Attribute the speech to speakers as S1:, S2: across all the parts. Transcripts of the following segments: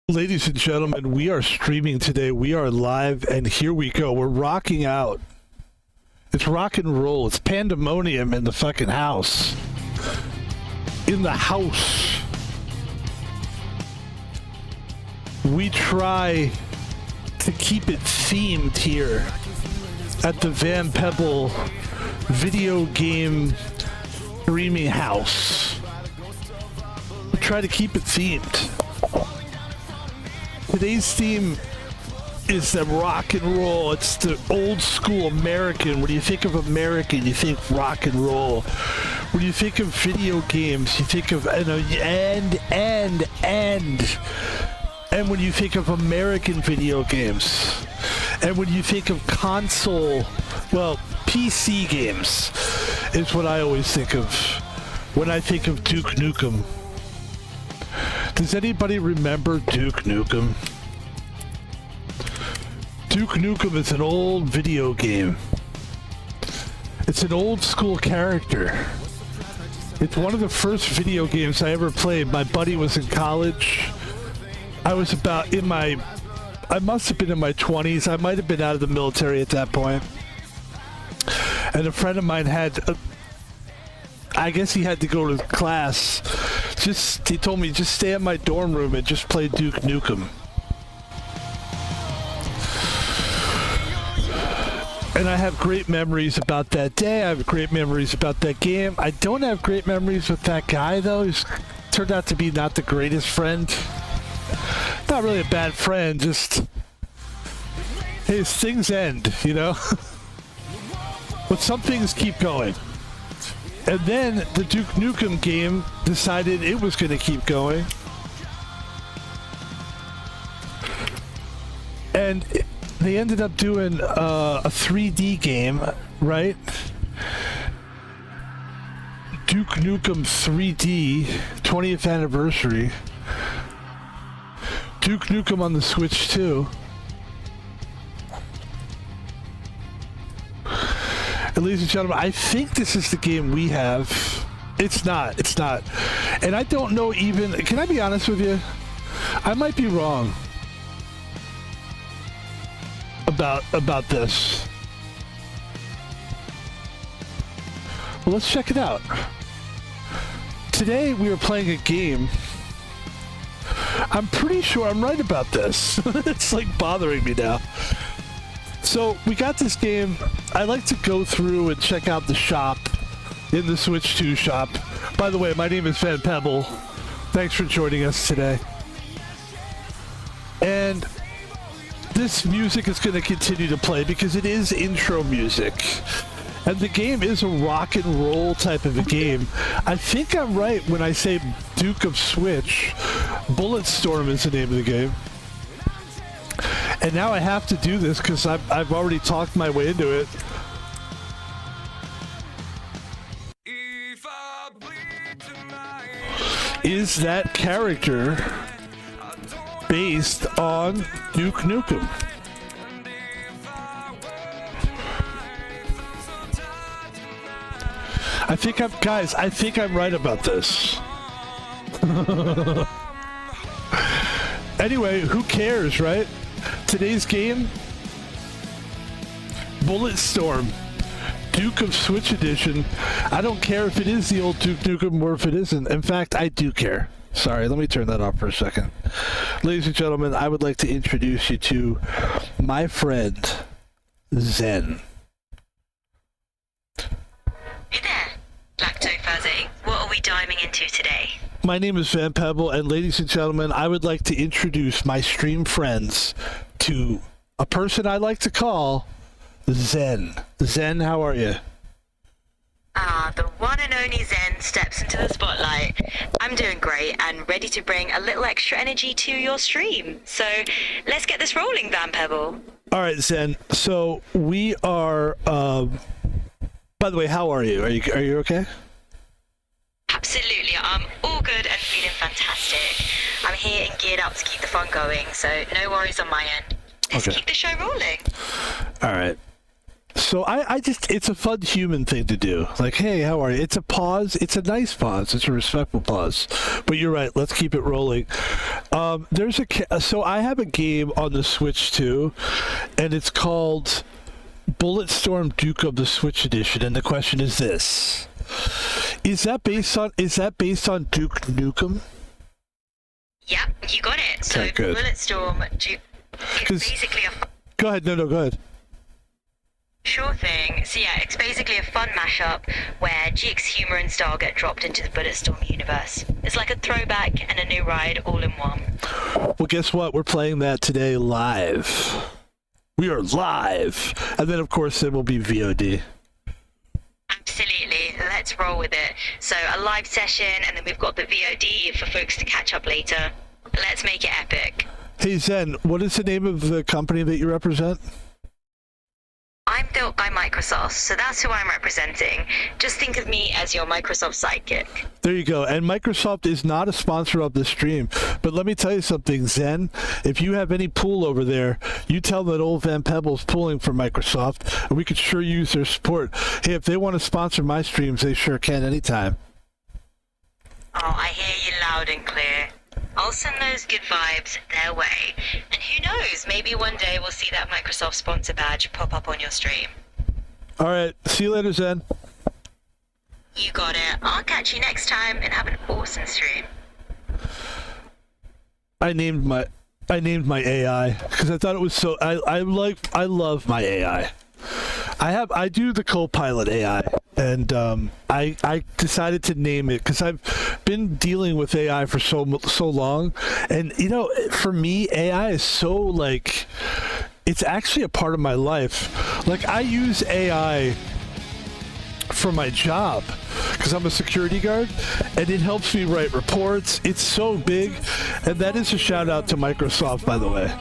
S1: Ladies and gentlemen, we are streaming today. We are live, and here we go. We're rocking out. It's rock and roll. It's pandemonium in the fucking house. In the house. We try to keep it themed here at the Van Pebble video game streaming house. We try to keep it themed. Today's theme is the rock and roll. It's the old school American. When you think of American, you think rock and roll. When you think of video games, you think of and when you think of American video games, and when you think of console, well, PC games is what I always think of when I think of Duke Nukem. Does anybody remember Duke Nukem? Duke Nukem is an old video game. It's an old school character. It's one of the first video games I ever played. My buddy was in college. I was about I must have been in my 20s. I might have been out of the military at that point. And a friend of mine I guess he had to go to class. He told me, just stay in my dorm room and just play Duke Nukem. And I have great memories about that day. I have great memories about that game. I don't have great memories with that guy, though. He's turned out to be not the greatest friend. Not really a bad friend, just... Hey, things end, you know? But some things keep going. And then the Duke Nukem game decided it was going to keep going. And they ended up doing a 3D game, right? Duke Nukem 3D, 20th anniversary. Duke Nukem on the Switch too. And ladies and gentlemen, I think this is the game we have. It's not. And I don't know even... Can I be honest with you? I might be wrong about this. Well, let's check it out. Today we are playing a game. I'm pretty sure I'm right about this. It's like bothering me now. So we got this game. I like to go through and check out the shop in the Switch 2 shop. By the way, my name is Van Pebble. Thanks for joining us today. And this music is going to continue to play because it is intro music. And the game is a rock and roll type of a game. I think I'm right when I say Duke of Switch. Bulletstorm is the name of the game. And now I have to do this because I've already talked my way into it. Is that character based on Duke Nukem? I think I'm right about this. Anyway, who cares, right? Today's game, Bulletstorm, Duke of Switch Edition. I don't care if it is the old Duke Nukem or if it isn't. In fact, I do care. Sorry, let me turn that off for a second. Ladies and gentlemen, I would like to introduce you to my friend, Zen.
S2: Hey there, Lactofuzzy. What are we diving into today?
S1: My name is Van Pebble, and ladies and gentlemen, I would like to introduce my stream friends to a person I like to call Zen. Zen, how are you?
S2: The one and only Zen steps into the spotlight. I'm doing great and ready to bring a little extra energy to your stream. So let's get this rolling, Van Pebble.
S1: All right, Zen. So we are. By the way, how are you? Are you okay?
S2: Absolutely, I'm all good and feeling fantastic. I'm here and geared up to keep the fun going, so no worries on my end. Let's keep the show rolling.
S1: All right. So I just, it's a fun human thing to do. Like, hey, how are you? It's a pause. It's a nice pause. It's a respectful pause. But you're right. Let's keep it rolling. So I have a game on the Switch too, and it's called Bulletstorm Duke of the Switch Edition. And the question is this: Is that based on Duke Nukem?
S2: Yep, you got it. So
S1: Okay, good.
S2: Bulletstorm Duke is basically a
S1: Go ahead. No, go ahead.
S2: sure thing. So yeah, it's basically a fun mashup where GX humor and style get dropped into the Bulletstorm universe. It's like a throwback and a new ride all in one.
S1: Well, guess what? We're playing that today live. We are live. And then, of course, it will be VOD.
S2: Absolutely. Let's roll with it. So a live session, and then we've got the VOD for folks to catch up later. Let's make it epic.
S1: Hey, Zen, what is the name of the company that you represent?
S2: I'm built by Microsoft, so that's who I'm representing. Just think of me as your Microsoft sidekick.
S1: There you go. And Microsoft is not a sponsor of the stream. But let me tell you something, Zen. If you have any pool over there, you tell that old Van Pebble's pooling for Microsoft, and we could sure use their support. Hey, if they want to sponsor my streams, they sure can anytime.
S2: Oh, I hear you loud and clear. I'll send those good vibes their way. And who knows, maybe one day we'll see that Microsoft sponsor badge pop up on your stream.
S1: All right. See you later, Zen.
S2: You got it. I'll catch you next time and have an awesome stream.
S1: I named my AI because I thought it was so. I love my AI. I do the Copilot AI, and I decided to name it because I've been dealing with AI for so long, and you know, for me, AI is so like, it's actually a part of my life. Like, I use AI for my job because I'm a security guard, and it helps me write reports. It's so big, and that is a shout out to Microsoft, by the way.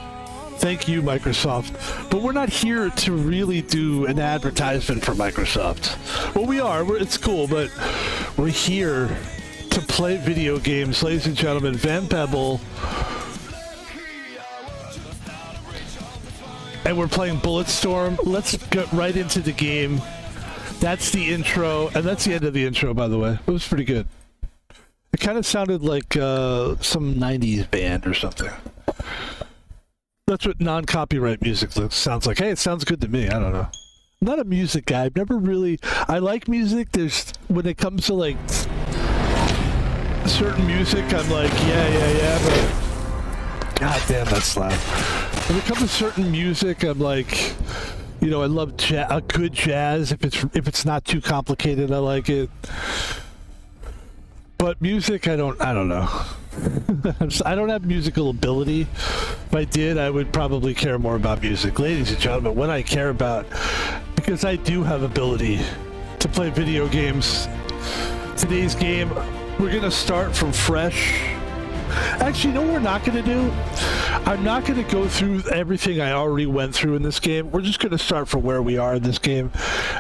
S1: Thank you, Microsoft. But we're not here to really do an advertisement for Microsoft. Well, we are. It's cool, but we're here to play video games, ladies and gentlemen. Van Pebble. And we're playing Bulletstorm. Let's get right into the game. That's the intro, and that's the end of the intro, by the way. It was pretty good. It kind of sounded like some 90s band or something. That's what non-copyright music sounds like. Hey, it sounds good to me. I don't know. I'm not a music guy. I've never really... I like music. There's... When it comes to, like, certain music, I'm like, yeah, but... God damn, that's loud. When it comes to certain music, I'm like... You know, I love a good jazz. If it's not too complicated, I like it. But music, I don't know. I don't have musical ability. If I did, I would probably care more about music. Ladies and gentlemen, what I care about, because I do have ability to play video games. Today's game, we're going to start from fresh. Actually, you know what we're not going to do? I'm not going to go through everything I already went through in this game. We're just going to start from where we are in this game.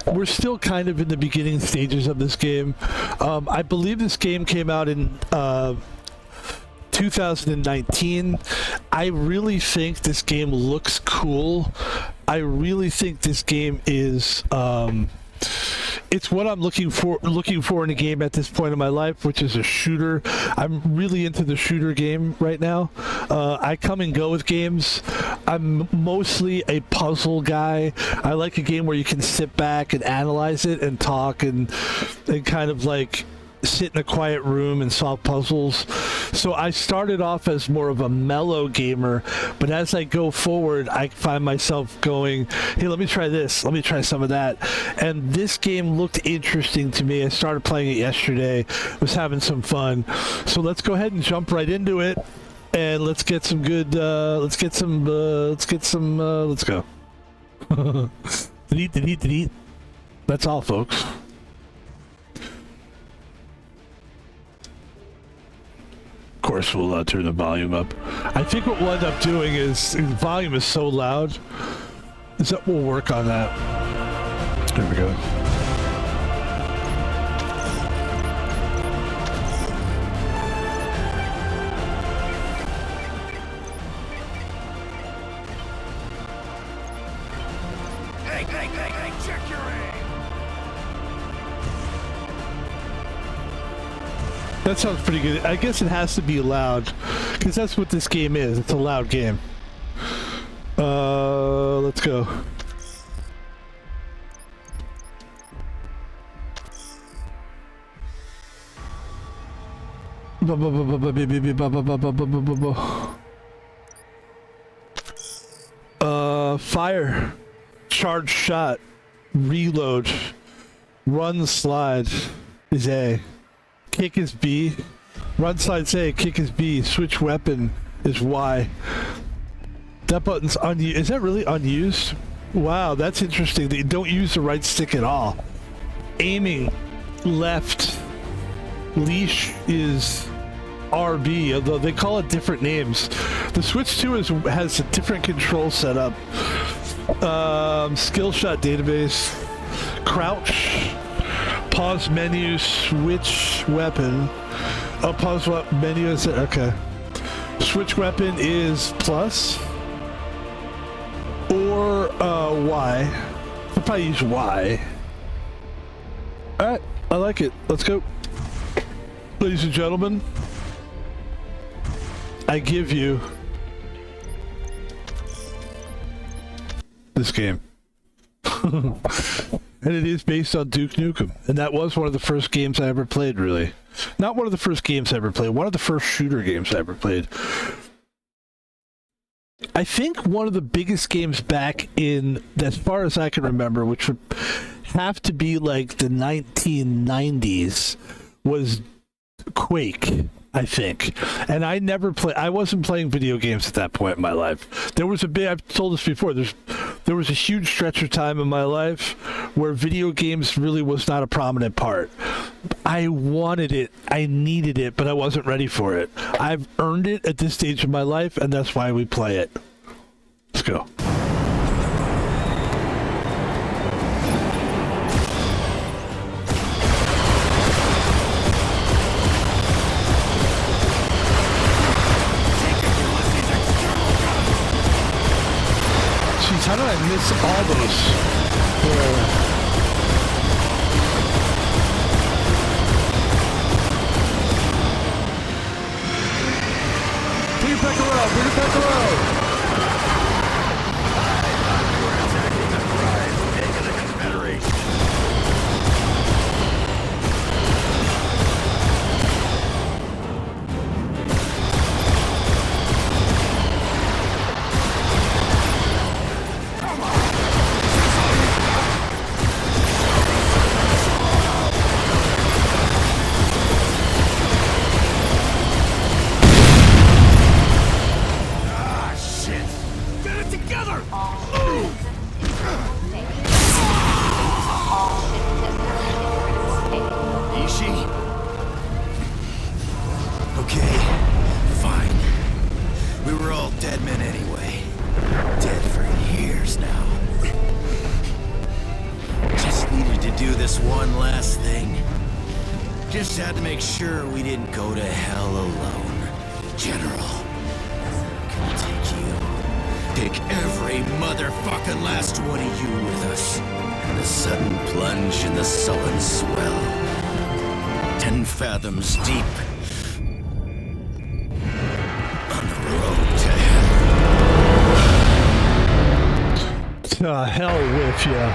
S1: We're still kind of in the beginning stages of this game. I believe this game came out in 2019. I really think this game looks cool. I really think this game is... it's what I'm looking for in a game at this point in my life, which is a shooter. I'm really into the shooter game right now. I come and go with games. I'm mostly a puzzle guy. I like a game where you can sit back and analyze it and talk and kind of like sit in a quiet room and solve puzzles. So I started off as more of a mellow gamer, but as I go forward, I find myself going, hey, let me try this, let me try some of that. And this game looked interesting to me. I started playing it yesterday, was having some fun. So let's go ahead and jump right into it, and let's get some good, let's go. Delete. That's all, folks. Of course, we'll turn the volume up. I think what we'll end up doing is, the volume is so loud, is that we'll work on that. There we go.
S3: Hey, check your aim!
S1: That sounds pretty good. I guess it has to be loud, because that's what this game is. It's a loud game. Let's go. Fire, charge shot, reload, run slide is A, kick is B, run slide's A, kick is B, switch weapon is Y. That button's unused. Is that really unused? Wow, that's interesting. They don't use the right stick at all. Aiming left, leash is RB, although they call it different names. The Switch 2 has a different control setup. Skill shot database, crouch, pause menu, switch weapon. Oh, pause what menu is it? Okay. Switch weapon is plus or Y. I'll probably use Y. Alright, I like it. Let's go. Ladies and gentlemen, I give you this game. And it is based on Duke Nukem. And that was one of the first games I ever played, really. Not one of the first games I ever played, one of the first shooter games I ever played. I think one of the biggest games back in, as far as I can remember, which would have to be like the 1990s, was Quake, I think. And I wasn't playing video games at that point in my life. There was I've told this before, there was a huge stretch of time in my life where video games really was not a prominent part. I wanted it, I needed it, but I wasn't ready for it. I've earned it at this stage of my life, and that's why we play it. Let's go. Jeez, how did I miss all those? Bring it back around, bring it back around!
S4: Just had to make sure we didn't go to hell alone. General, can take you. Take every motherfucking last one of you with us. And the sudden plunge in the sullen swell. 10 fathoms deep. On the road to hell.
S1: To hell with ya.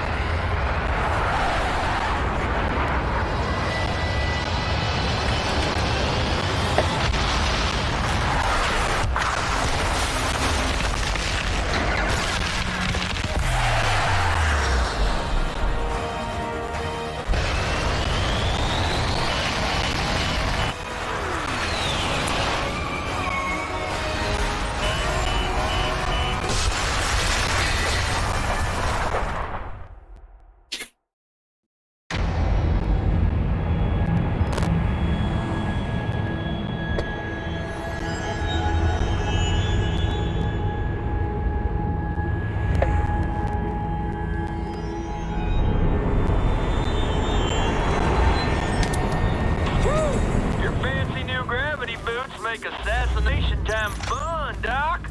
S3: Assassination time fun, Doc.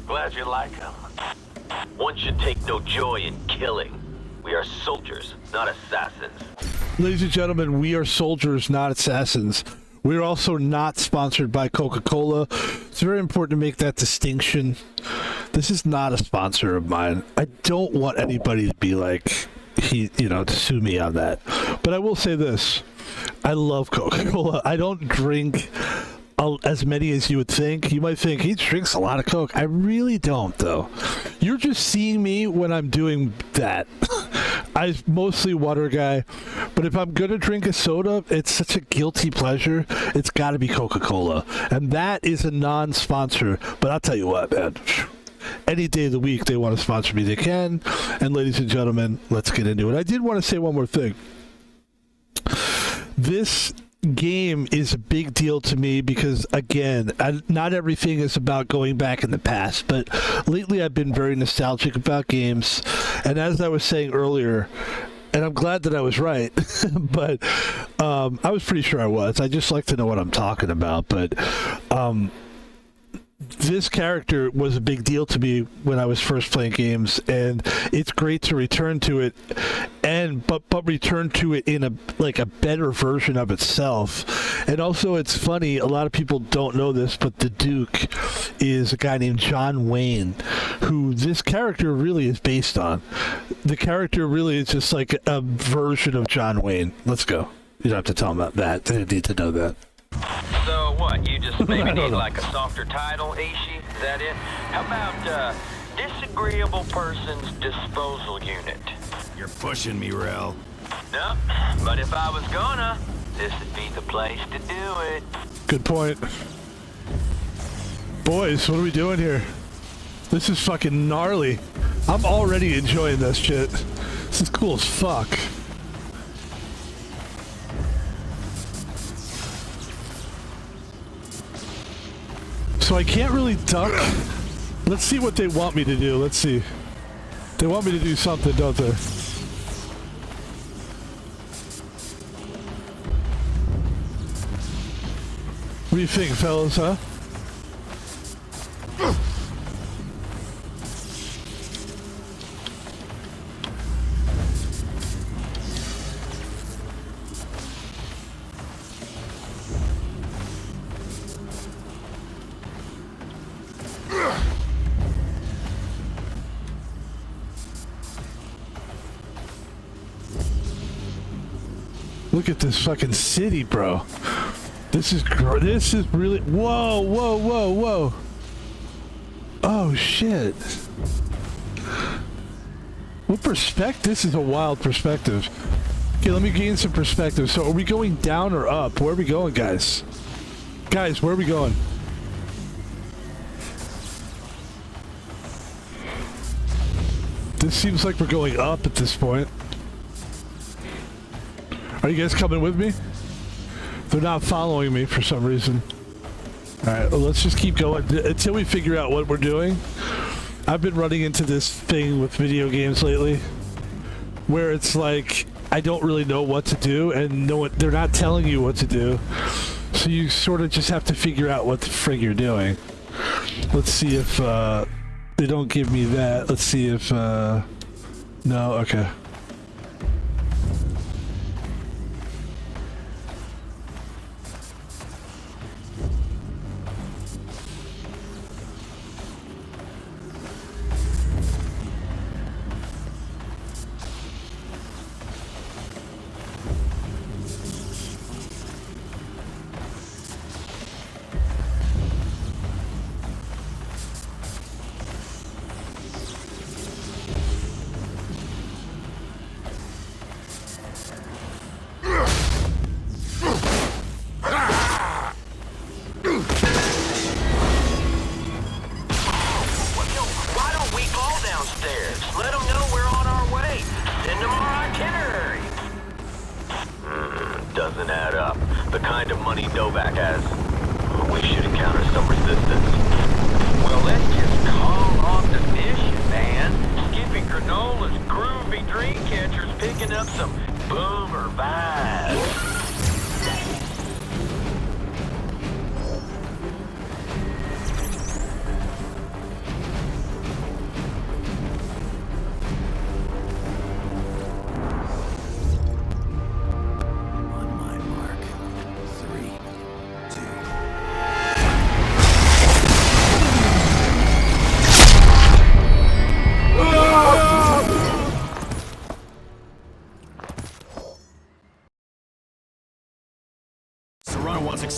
S3: Glad you like them.
S5: One should take no joy in killing. We are soldiers, not assassins.
S1: Ladies and gentlemen, we are soldiers, not assassins. We're also not sponsored by Coca-Cola. It's very important to make that distinction. This is not a sponsor of mine. I don't want anybody to be like, to sue me on that. But I will say this. I love Coca-Cola. I don't drink as many as you would think. You might think he drinks a lot of Coke. I really don't, though. You're just seeing me when I'm doing that. I'm mostly water guy, but if I'm gonna drink a soda, it's such a guilty pleasure. It's got to be Coca-Cola, and that is a non-sponsor. But I'll tell you what, man. Any day of the week they want to sponsor me, they can. And ladies and gentlemen, let's get into it. I did want to say one more thing. This game is a big deal to me because, again, not everything is about going back in the past, but lately I've been very nostalgic about games. And as I was saying earlier, and I'm glad that I was right, but I was pretty sure I was. I just like to know what I'm talking about. But this character was a big deal to me when I was first playing games, and it's great to return to it, but return to it in a better version of itself. And also, it's funny, a lot of people don't know this, but the Duke is a guy named John Wayne, who this character really is based on. The character really is just like a version of John Wayne. Let's go. You don't have to tell them about that. They need to know that.
S5: So what, you just maybe need like a softer title, Ishi? Is that it? How about, disagreeable person's disposal unit?
S4: You're pushing me, Rel.
S5: No, but if I was gonna, this would be the place to do it.
S1: Good point. Boys, what are we doing here? This is fucking gnarly. I'm already enjoying this shit. This is cool as fuck. So I can't really duck. Let's see what they want me to do. Let's see. They want me to do something, don't they? What do you think, fellas, huh? Look at this fucking city, bro. This is really... Whoa, whoa, whoa, whoa. Oh, shit. What perspective? This is a wild perspective. Okay, let me gain some perspective. So are we going down or up? Where are we going, guys? Guys, where are we going? This seems like we're going up at this point. Are you guys coming with me? They're not following me for some reason. Alright, well, let's just keep going until we figure out what we're doing. I've been running into this thing with video games lately where it's like I don't really know what to do, and they're not telling you what to do. So you sort of just have to figure out what the frig you're doing. Let's see if they don't give me that. Let's see if no, okay.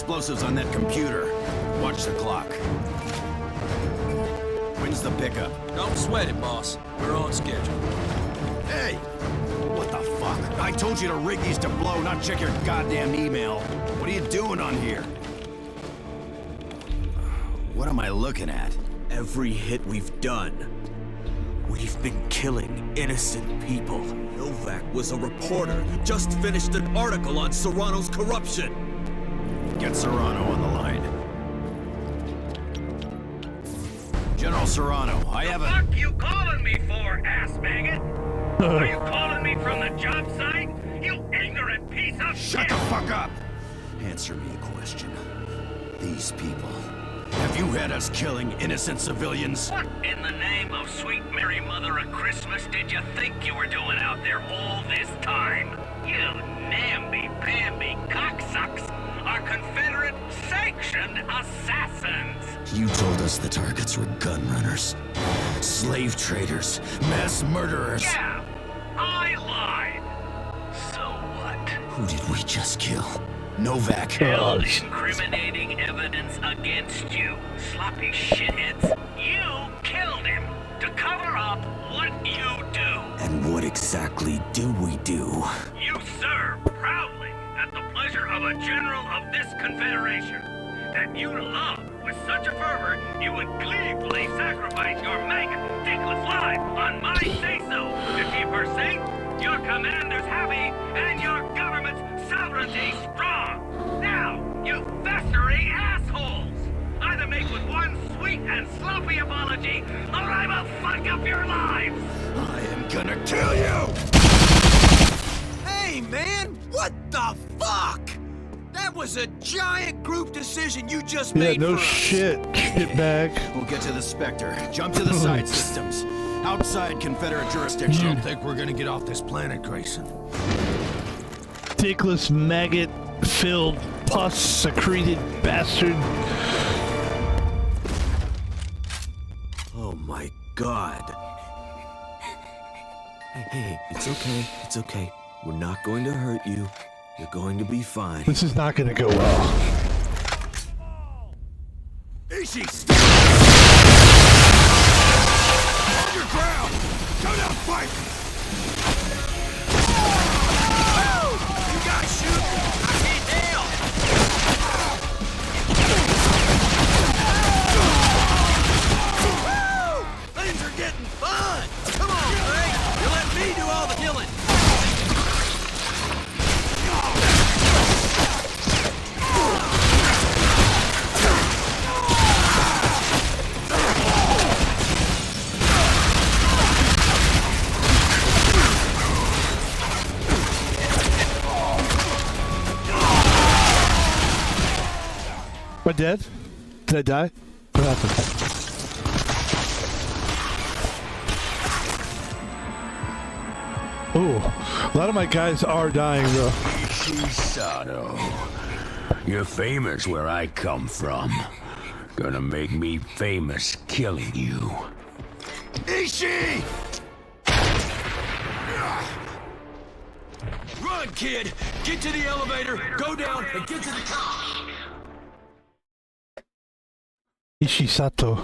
S4: explosives on that computer. Watch the clock. When's the pickup?
S6: Don't sweat it, boss. We're on schedule.
S4: Hey! What the fuck? I told you to rig these to blow, not check your goddamn email. What are you doing on here? What am I looking at?
S7: Every hit we've done, we've been killing innocent people. Novak was a reporter, just finished an article on Serrano's corruption.
S4: Get Serrano on the line. General Serrano, I have a...
S3: What the fuck you calling me for, ass maggot? Are you calling me from the job site? You ignorant piece of shit!
S4: Shut the fuck up! Answer me a question. These people... Have you had us killing innocent civilians?
S3: What in the name of sweet Mary Mother of Christmas did you think you were doing out there all this time? You namby-pamby cocksucks are Confederate sanctioned assassins!
S4: You told us the targets were gun runners, slave traders, mass murderers.
S3: Yeah, I lied. So what?
S4: Who did we just kill? Novak.
S3: Killed incriminating evidence against you, sloppy shitheads. You killed him to cover up what you do.
S4: And what exactly do we do?
S3: You serve proudly at the pleasure of a general of this confederation that you love with such a fervor you would gleefully sacrifice your maggot dickless life on my say-so to keep her safe, your commanders happy, and your government's sovereignty strong. Now, you festering assholes! Either make with one sweet and sloppy apology, or I will fuck up your lives!
S4: I am gonna kill you!
S7: Hey, man! What the fuck? That was a giant group decision you just
S1: Yeah,
S7: made
S1: no
S7: for us.
S1: shit, shitbag.
S4: We'll get to the Spectre. Jump to the side systems. Outside Confederate jurisdiction.
S6: I don't think we're gonna get off this planet, Grayson.
S1: Dickless, maggot-filled, pus-secreted bastard.
S7: Oh my god. Hey, it's okay. It's okay. We're not going to hurt you. You're going to be fine.
S1: This is not gonna go well.
S4: Ishi, stop! Hold your ground! Do not fight!
S7: You guys shoot! I can't down! Things are getting fun! Come on, Frank! You let me do all the killing!
S1: Am I dead? Did I die? What happened? Oh, a lot of my guys are dying though.
S8: Shisano. You're famous where I come from. Gonna make me famous killing you.
S4: Ishi!
S6: Run, kid! Get to the elevator, go down, and get to the top!
S1: Ishisato.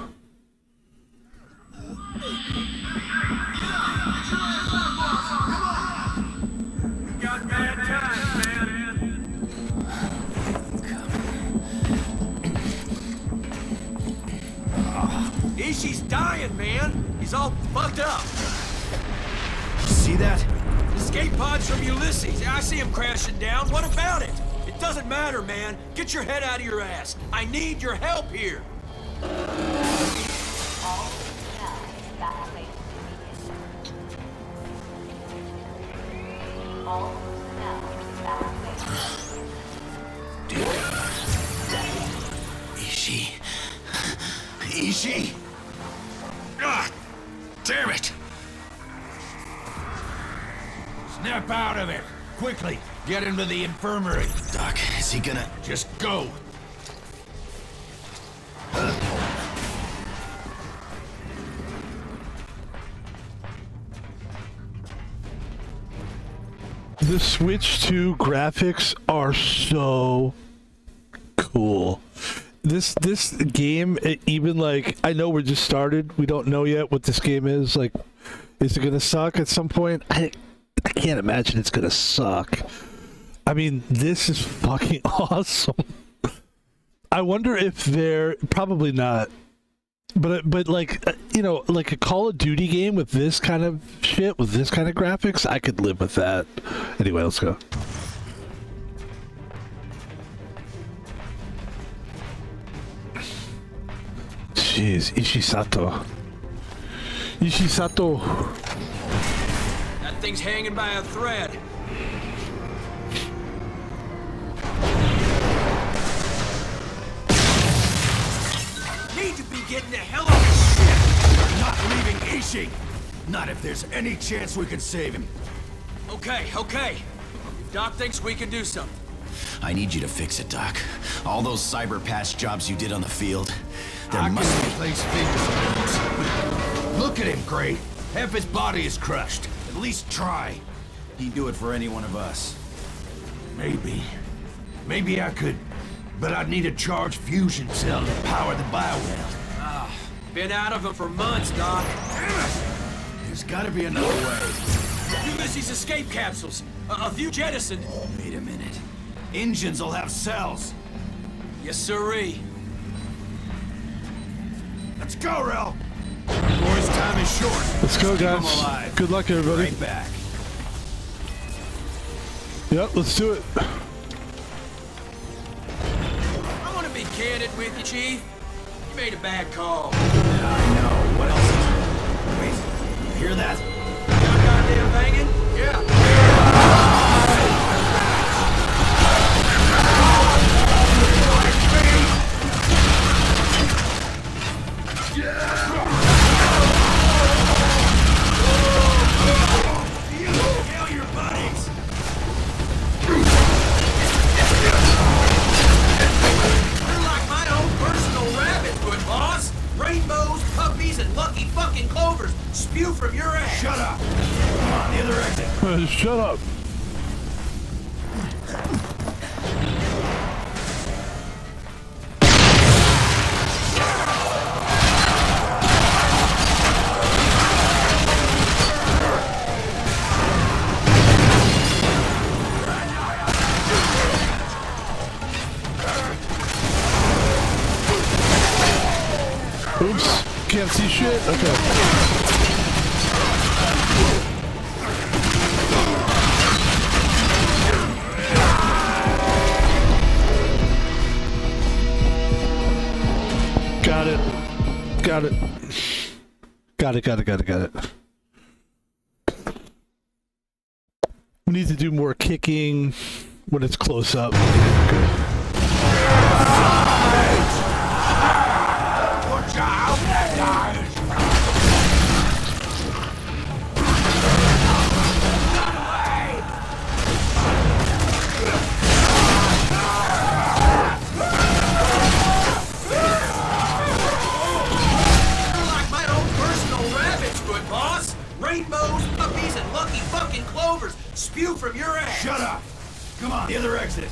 S3: Got bad times, man.
S6: Ishi's dying, man! He's all fucked up!
S4: See that?
S6: Escape pods from Ulysses. I see him crashing down. What about it? It doesn't matter, man. Get your head out of your ass. I need your help here.
S4: Ishi. Ishi! Ah! Damn it!
S6: Snap out of it. Quickly. Get him to the infirmary.
S4: Doc, is he gonna...
S6: Just go.
S1: The Switch 2 graphics are so cool. This game, even like, I know we're just started. We don't know yet what this game is. Like, is it gonna suck at some point? I can't imagine it's gonna suck. I mean, this is fucking awesome. I wonder if they're probably not, but like you know, like a Call of Duty game with this kind of shit, with this kind of graphics, I could live with that. Anyway, let's go. Jeez, Ishisato.
S6: That thing's hanging by a thread. Need to be getting the hell out of
S7: Not leaving Ishi! Not if there's any chance we can save him.
S6: Okay. If Doc thinks we can do something.
S4: I need you to fix it, Doc. All those cyber patch jobs you did on the field, there
S7: I
S4: must
S7: can
S4: be...
S7: place fingers on those. Look at him, Gray. Half his body is crushed. At least try.
S4: He'd do it for any one of us.
S7: Maybe. Maybe I could. But I'd need a charged fusion cell to power the biowell.
S6: Been out of it for months, Doc.
S7: There's gotta be another way.
S6: Ulysses escape capsules. A few jettisoned.
S7: Wait a minute. Engines will have cells.
S6: Yes, sirree.
S7: Let's go, Rel. Boys, time is short.
S1: Let's go,
S7: Keep 'em
S1: guys.
S7: alive.
S1: Good luck, everybody.
S7: Right back.
S1: Yep, let's do it.
S6: I want to be candid with you, Chief. You made a bad call.
S7: Yeah, I know. What else is there? Wait, you hear that?
S6: Got goddamn banging? Yeah.
S7: Kill your buddies!
S6: You're like my own personal rabbit foot, boss. Rainbows, puppies, and lucky fucking clovers spew from your ass.
S7: Shut up! Come on, the other exit.
S1: Shut up. Oops, can't see shit? Okay. Got it. We need to do more kicking when it's close up.
S6: Rainbows, puppies, and lucky fucking clovers spew from your ass.
S7: Shut up! Come on, the other exit.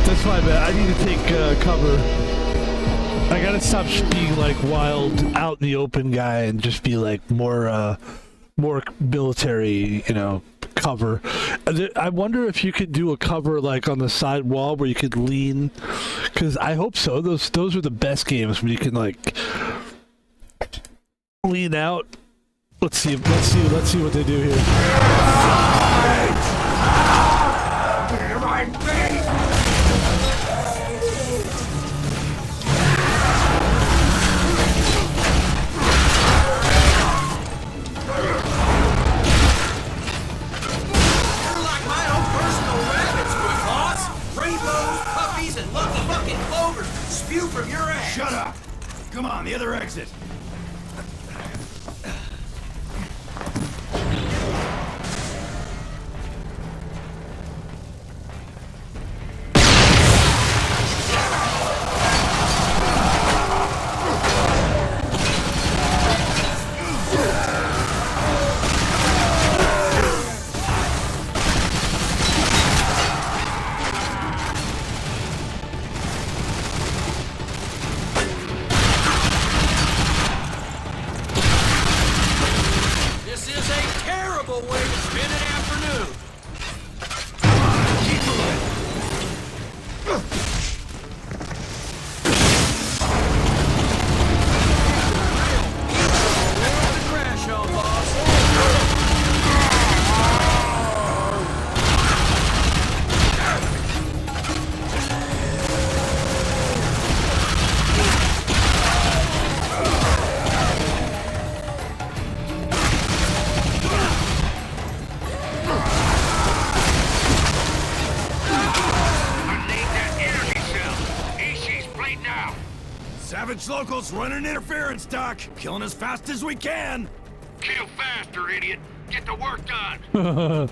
S1: That's my bad. I need to take cover. I gotta stop being like wild out in the open guy and just be like more military, you know, cover. I wonder if you could do a cover like on the side wall where you could lean, because I hope so. Those are the best games when you can like lean out. Let's see what they do here.
S6: From your ass.
S7: Shut up! Come on, the other exit. Savage locals running interference, Doc. Killing as fast as we can.
S3: Kill faster, idiot. Get the work done.
S6: I'm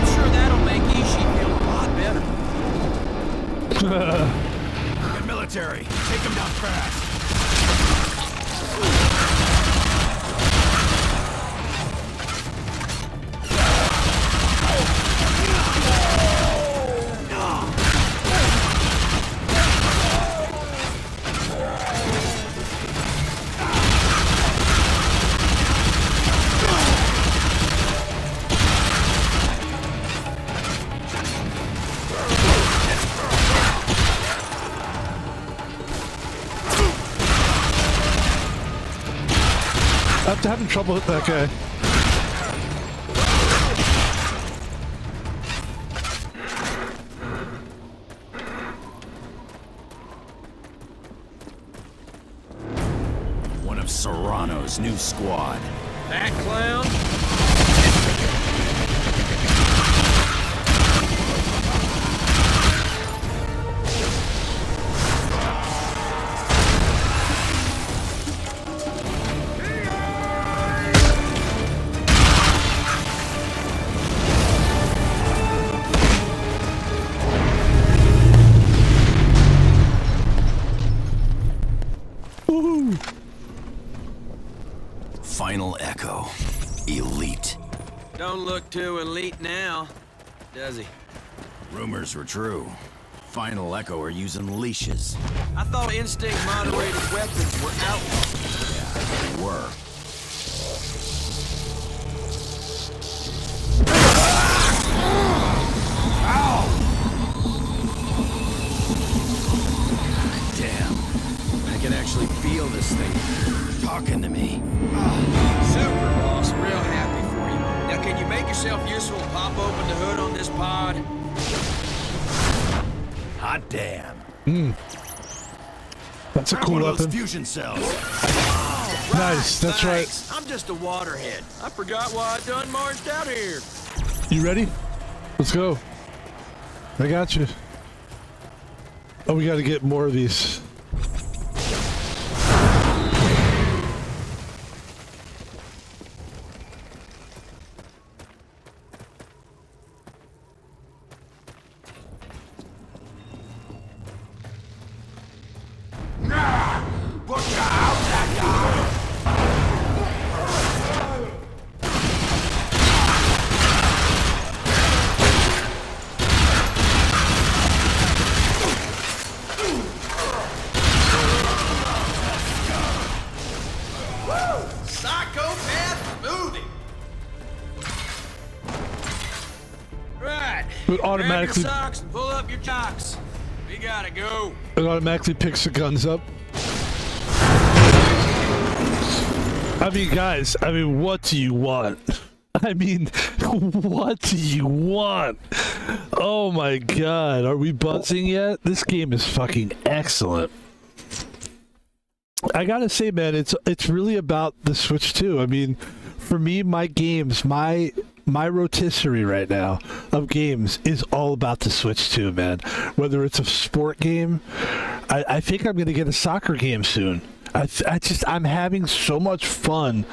S6: sure that'll make Ishii feel a lot better.
S7: Get military. Take him down fast.
S1: I'm having trouble with that guy.
S7: One of Serrano's new squad.
S6: That clown?
S7: Final Echo. Elite.
S6: Don't look too elite now, does he?
S7: Rumors were true. Final Echo are using leashes.
S6: I thought instinct-moderated weapons were outlawed.
S7: They were. Damn. I can actually feel this thing talking to me.
S6: Super, boss. Real happy for you. Now, can you make yourself useful and pop open the hood on this pod?
S7: Hot damn.
S1: That's a cool
S7: One of those
S1: weapon.
S7: fusion cells.
S1: Nice, that's right.
S6: Thanks. I'm just a waterhead. I forgot why I done marched out here.
S1: You ready? Let's go. I got you. Oh, we got to get more of these.
S6: Psychopath movie. Right.
S1: It automatically,
S6: Grab your socks and pull up your chocks. We gotta go.
S1: it automatically picks the guns up. I mean, guys, what do you want? I mean, what do you want? Oh my god, are we buzzing yet? This game is fucking excellent. I gotta say, man, it's really about the Switch too. I mean, for me, my games, my rotisserie right now of games is all about the Switch too, man. Whether it's a sport game, I think I'm gonna get a soccer game soon. I'm having so much fun.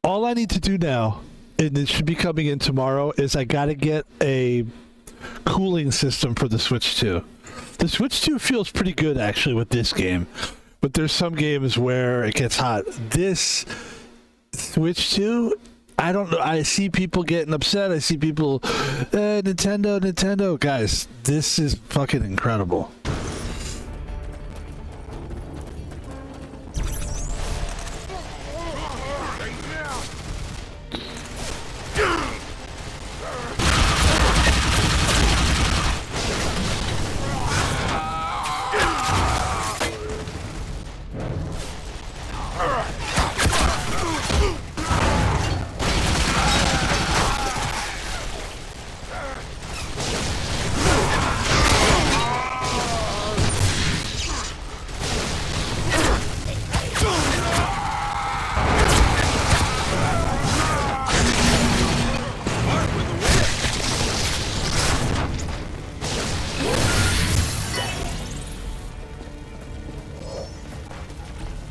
S1: All I need to do now, and it should be coming in tomorrow, is I gotta get a cooling system for the Switch 2. The Switch 2 feels pretty good actually with this game, but there's some games where it gets hot. This Switch 2, I don't know. I see people getting upset. I see people, Nintendo. Guys, this is fucking incredible.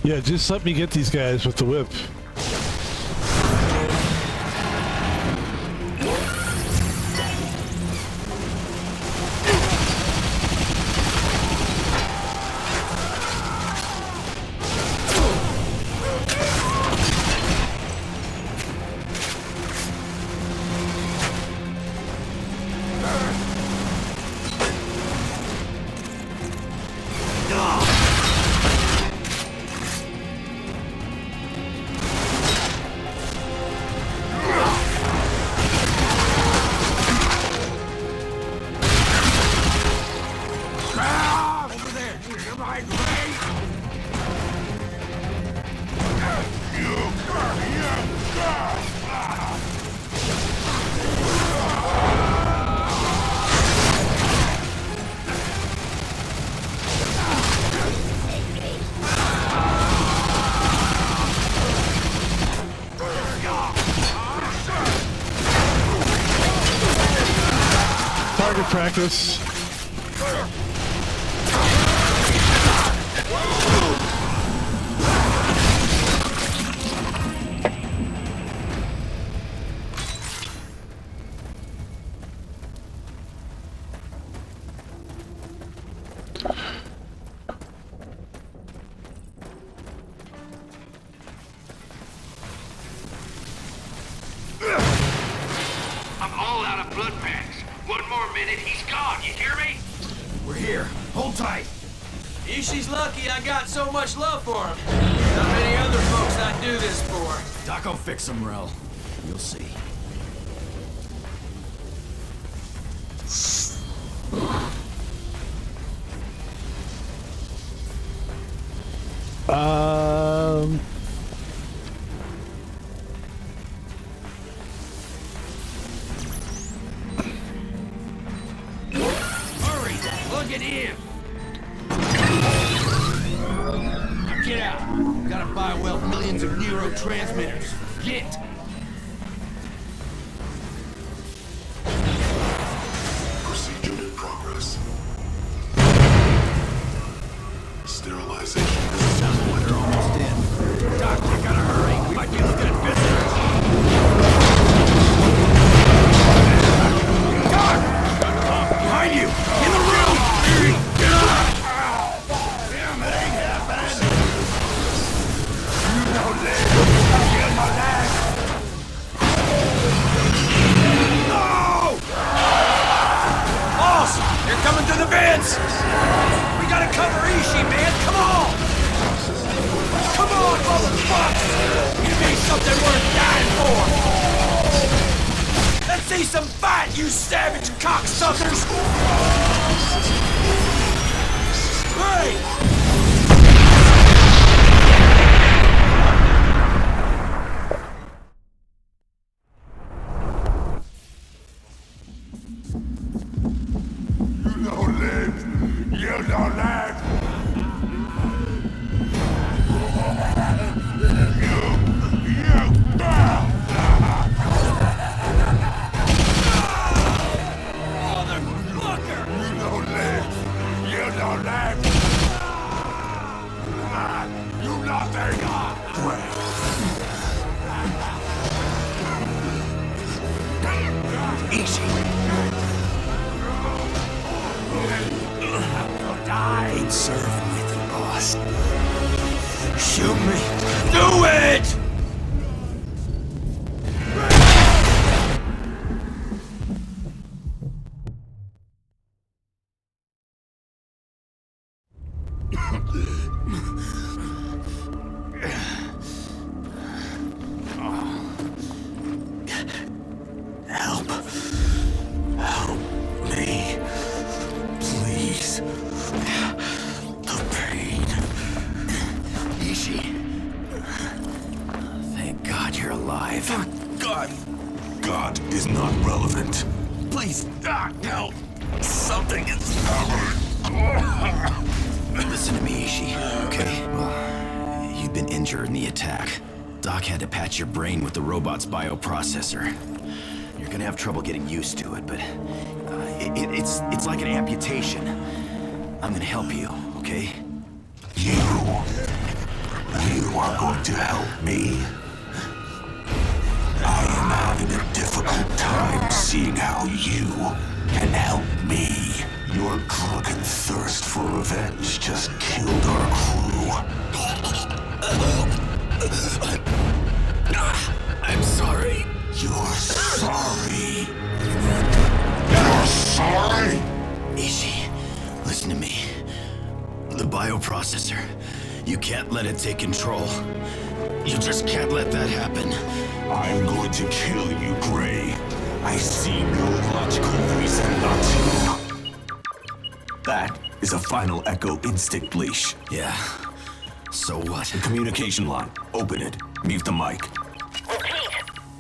S1: Yeah, just let me get these guys with the whip. Target practice.
S3: I'm all out of blood packs. One more minute, he's gone. You hear me?
S7: We're here. Hold tight.
S6: Ishi's lucky I got so much love for him. Not many other folks I'd do this for.
S7: Doc will fix him, Rel. You'll see.
S6: Hurry, plug it in. Get out. Gotta buy well millions of neurotransmitters. Get.
S9: Procedure in progress. Sterilization.
S7: Sounds like they're almost in. Doc, you gotta hurry. We might be looking at visitors. Doc! Behind you! In the room! Damn, it ain't happening! You don't live! Get my leg! No! Boss! They're coming through the vents! We gotta cover Ishi, man! Come on! Come on, motherfucker! Give me something worth dying for! Let's see some fight, you savage cocksuckers! Great!
S9: You don't live. You don't live.
S4: Ishi.
S6: Die.
S4: Ain't serving with you, boss.
S6: Shoot me. Do it!
S4: Help. Help me. Please. The pain. Ishi. Thank God you're alive.
S9: God. God is not relevant.
S4: Please. Help. Something is... Listen to me, Ishi, okay? Well, you've been injured in the attack. Doc had to patch your brain with the robot's bioprocessor. You're gonna have trouble getting used to it, but it's like an amputation. I'm gonna help you, okay?
S9: You are going to help me. I am having a difficult time seeing how you can help me. Your drunken thirst for revenge just killed our crew.
S4: I'm sorry.
S9: You're sorry. You're sorry?
S4: Ishi, listen to me. The bioprocessor, you can't let it take control. You just can't let that happen.
S9: I'm going to kill you, Gray. I see no logical reason not to. That is a final Echo instinct leash.
S4: Yeah. So what?
S9: The communication line. Open it. Mute the mic.
S10: Repeat.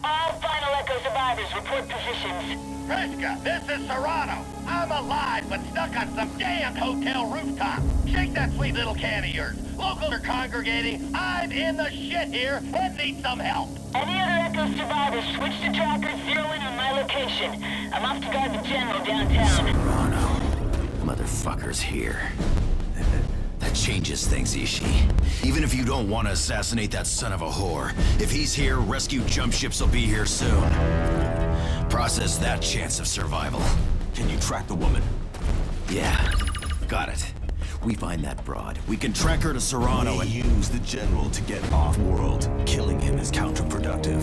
S10: All Final Echo survivors report positions.
S3: Kreska, this is Serrano. I'm alive, but stuck on some damn hotel rooftop. Shake that sweet little can of yours. Locals are congregating. I'm in the shit here and need some help.
S10: Any other Echo survivors, switch to trackers, zero in on my location. I'm off to guard the general downtown.
S4: Serrano. Motherfucker's here. That changes things, Ishi. Even if you don't want to assassinate that son of a whore, if he's here, rescue jump ships will be here soon. Process that chance of survival.
S9: Can you track the woman?
S4: Yeah, got it. We find that broad. We can track her to Serrano and
S9: use the general to get off-world. Killing him is counterproductive.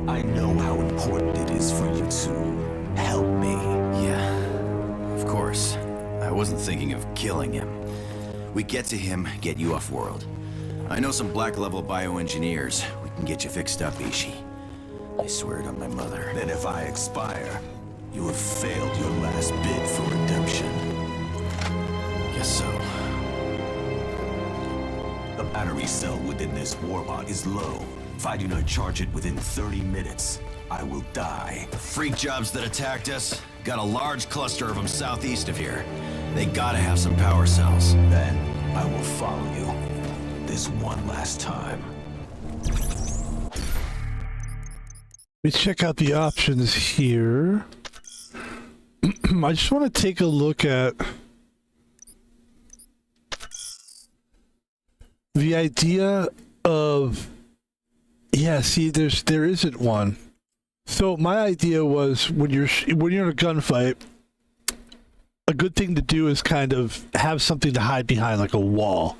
S9: I know how important it is for you to help me.
S4: Yeah, of course. I wasn't thinking of killing him. We get to him, get you off-world. I know some black-level bioengineers. We can get you fixed up, Ishi. I swear it on my mother.
S9: Then if I expire, you have failed your last bid for redemption.
S4: Guess so.
S9: The battery cell within this warbot is low. If I do not charge it within 30 minutes, I will die.
S4: The freak jobs that attacked us got a large cluster of them southeast of here. They gotta have some power cells.
S9: Then I will follow you. This one last time.
S1: Let me check out the options here. I just want to take a look at the idea of, yeah, see, there isn't one. So my idea was when you're in a gunfight, a good thing to do is kind of have something to hide behind, like a wall.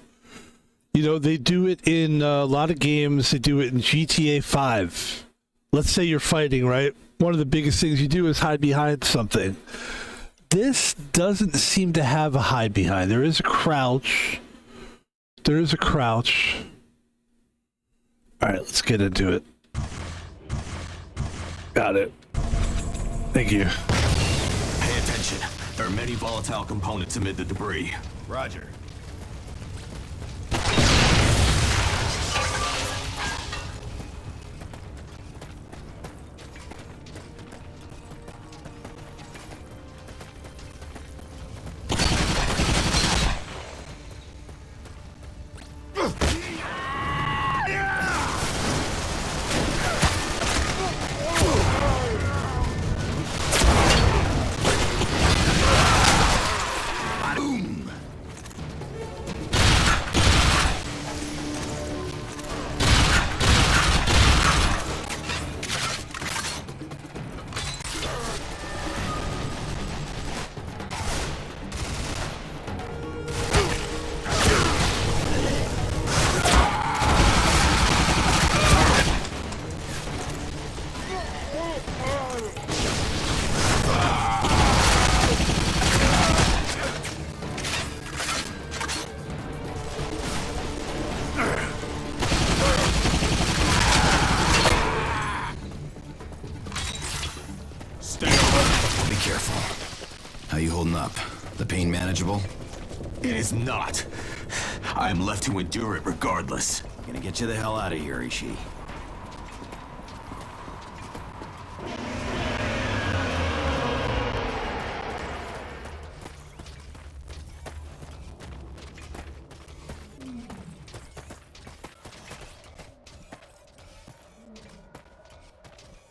S1: You know, they do it in a lot of games. They do it in GTA 5. Let's say you're fighting, right? One of the biggest things you do is hide behind something. This doesn't seem to have a hide behind. There is a crouch. There is a crouch. All right, let's get into it. Got it. Thank you.
S9: Pay attention. There are many volatile components amid the debris.
S4: Roger. Be careful. How you holding up? The pain manageable?
S9: It is not. I am left to endure it regardless.
S4: Gonna get you the hell out of here, Ishii.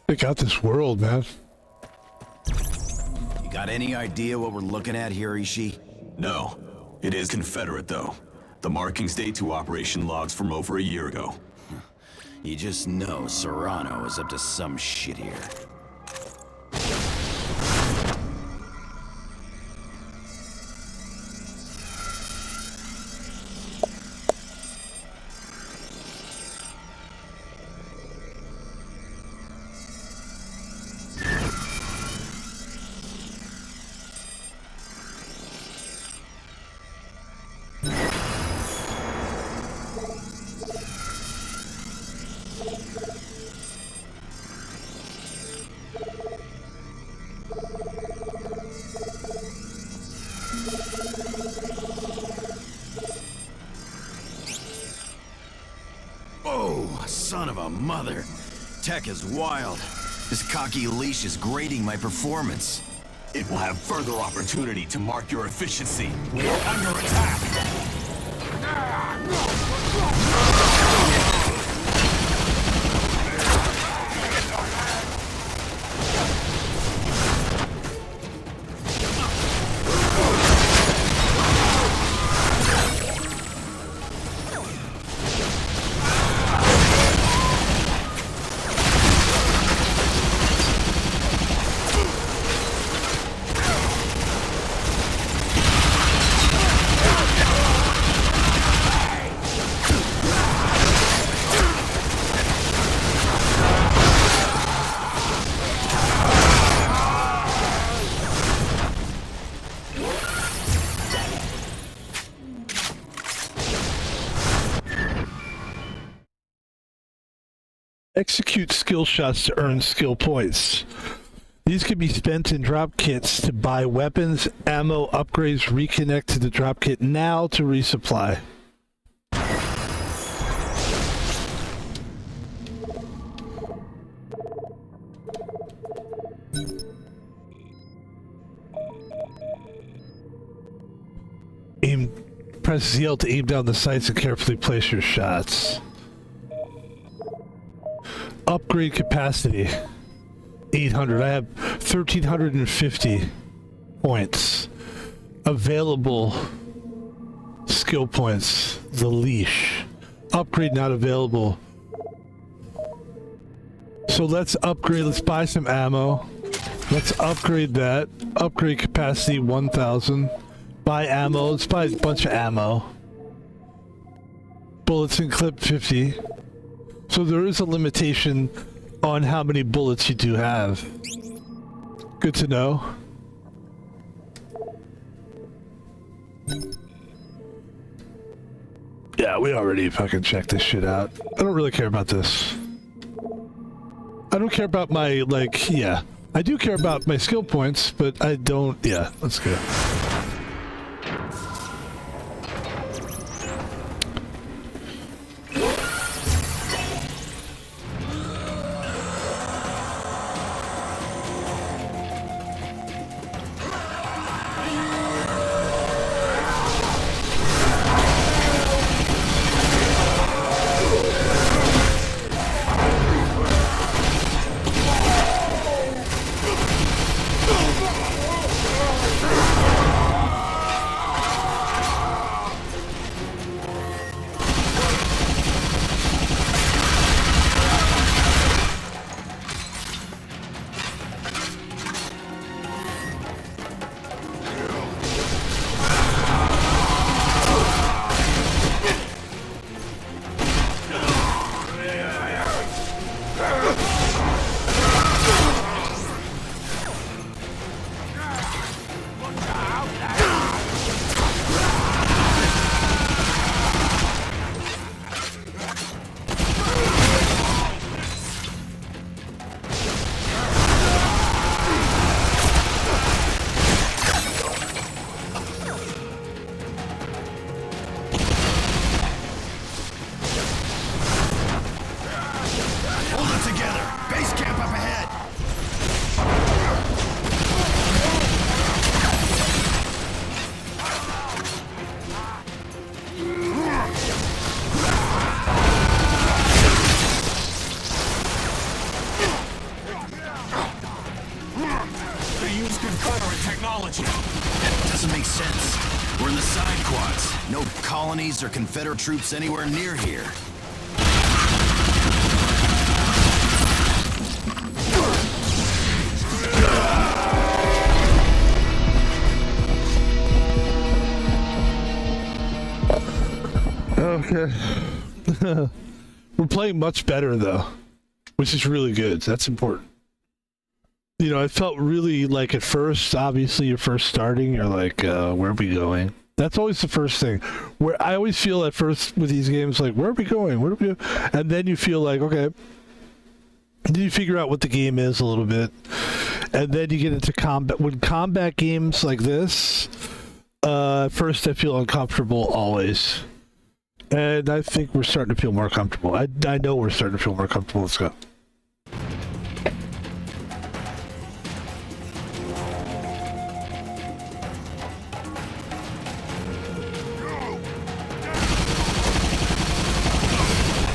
S1: Pick out this world, man.
S4: You got any idea what we're looking at here, Ishii?
S9: No. It is Confederate, though. The markings date to operation logs from over a year ago.
S4: You just know Serrano is up to some shit here. Oh, son of a mother. Tech is wild. This cocky leash is grading my performance.
S9: It will have further opportunity to mark your efficiency. We are under attack!
S1: Execute skill shots to earn skill points. These can be spent in drop kits to buy weapons, ammo, upgrades, reconnect to the drop kit now to resupply. Press ZL to aim down the sights and carefully place your shots. Upgrade capacity 800. I have 1350 points. Available skill points. The leash. Upgrade not available. So let's upgrade. Let's buy some ammo. Let's upgrade that. Upgrade capacity 1000. Buy ammo. Let's buy a bunch of ammo. Bullets and clip 50. So there is a limitation on how many bullets you do have. Good to know. Yeah, we already fucking checked this shit out. I don't really care about this. I don't care about my, like, yeah. I do care about my skill points, but I don't, yeah, let's go.
S9: They use Confederate technology.
S4: Doesn't make sense. We're in the side quads. No colonies or Confederate troops anywhere near here.
S1: Okay. We're playing much better though, which is really good. That's important. You know, I felt really like at first, obviously you're first starting, you're like, where are we going? That's always the first thing. Where I always feel at first with these games, like, where are we going? Where are we going? And then you feel like, okay. Then you figure out what the game is a little bit. And then you get into combat. When combat games like this, at first I feel uncomfortable always. And I think we're starting to feel more comfortable. I know we're starting to feel more comfortable. Let's go.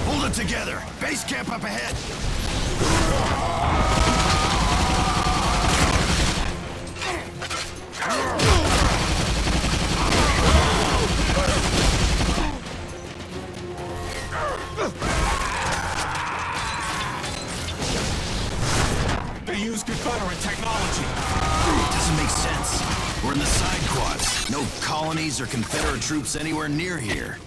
S4: Hold it together. Base camp up ahead.
S9: They use Confederate technology.
S4: Doesn't make sense. We're in the side quads. No colonies or Confederate troops anywhere near here.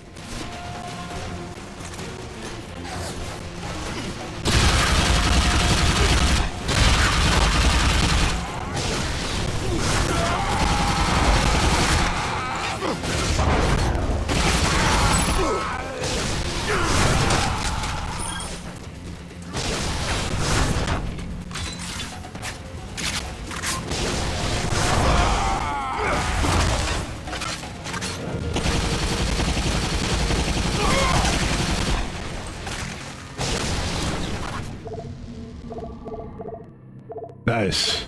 S1: Nice.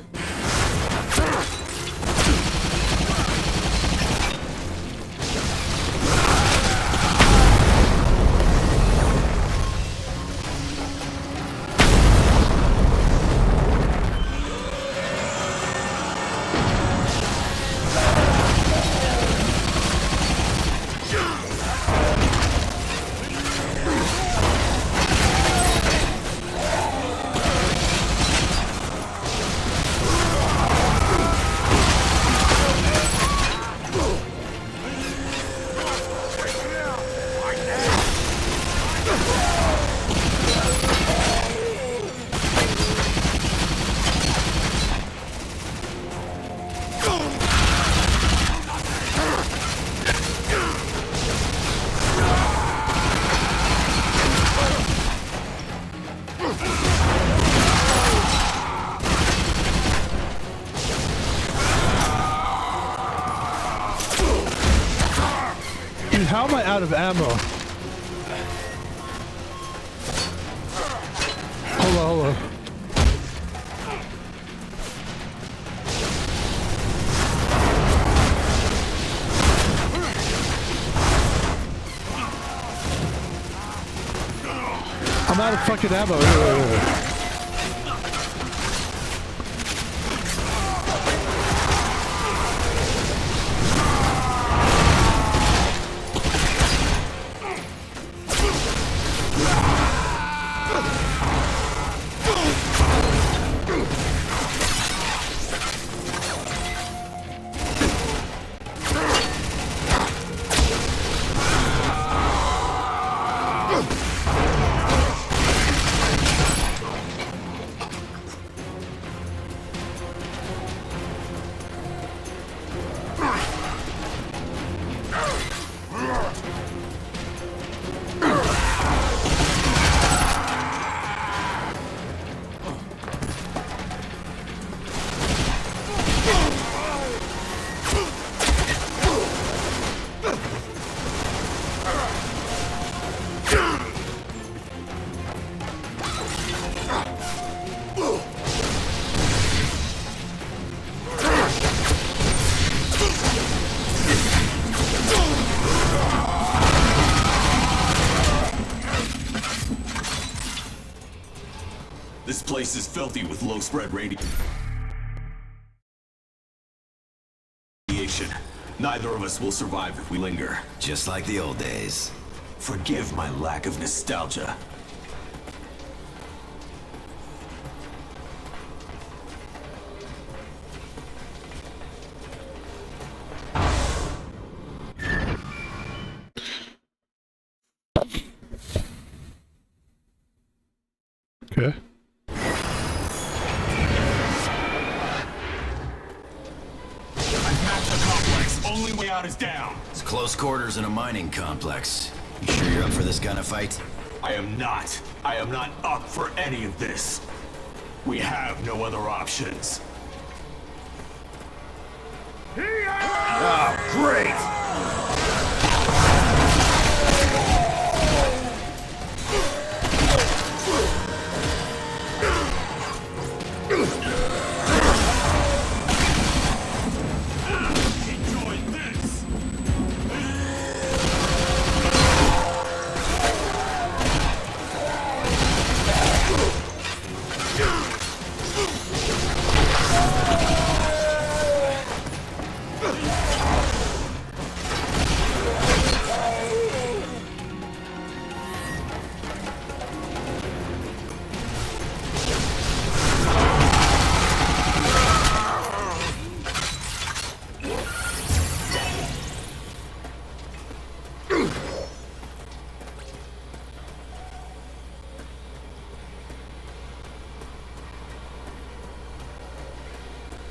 S1: Dude, how am I out of ammo? Hold on. I'm out of fucking ammo.
S9: This place is filthy with low spread radiation. destination. Neither of us will survive if we linger.
S4: Just like the old days.
S9: Forgive my lack of nostalgia.
S1: Okay.
S9: Only way out is down.
S4: It's close quarters in a mining complex. You sure you're up for this kind of fight?
S9: I am not. I am not up for any of this. We have no other options.
S7: Oh, great!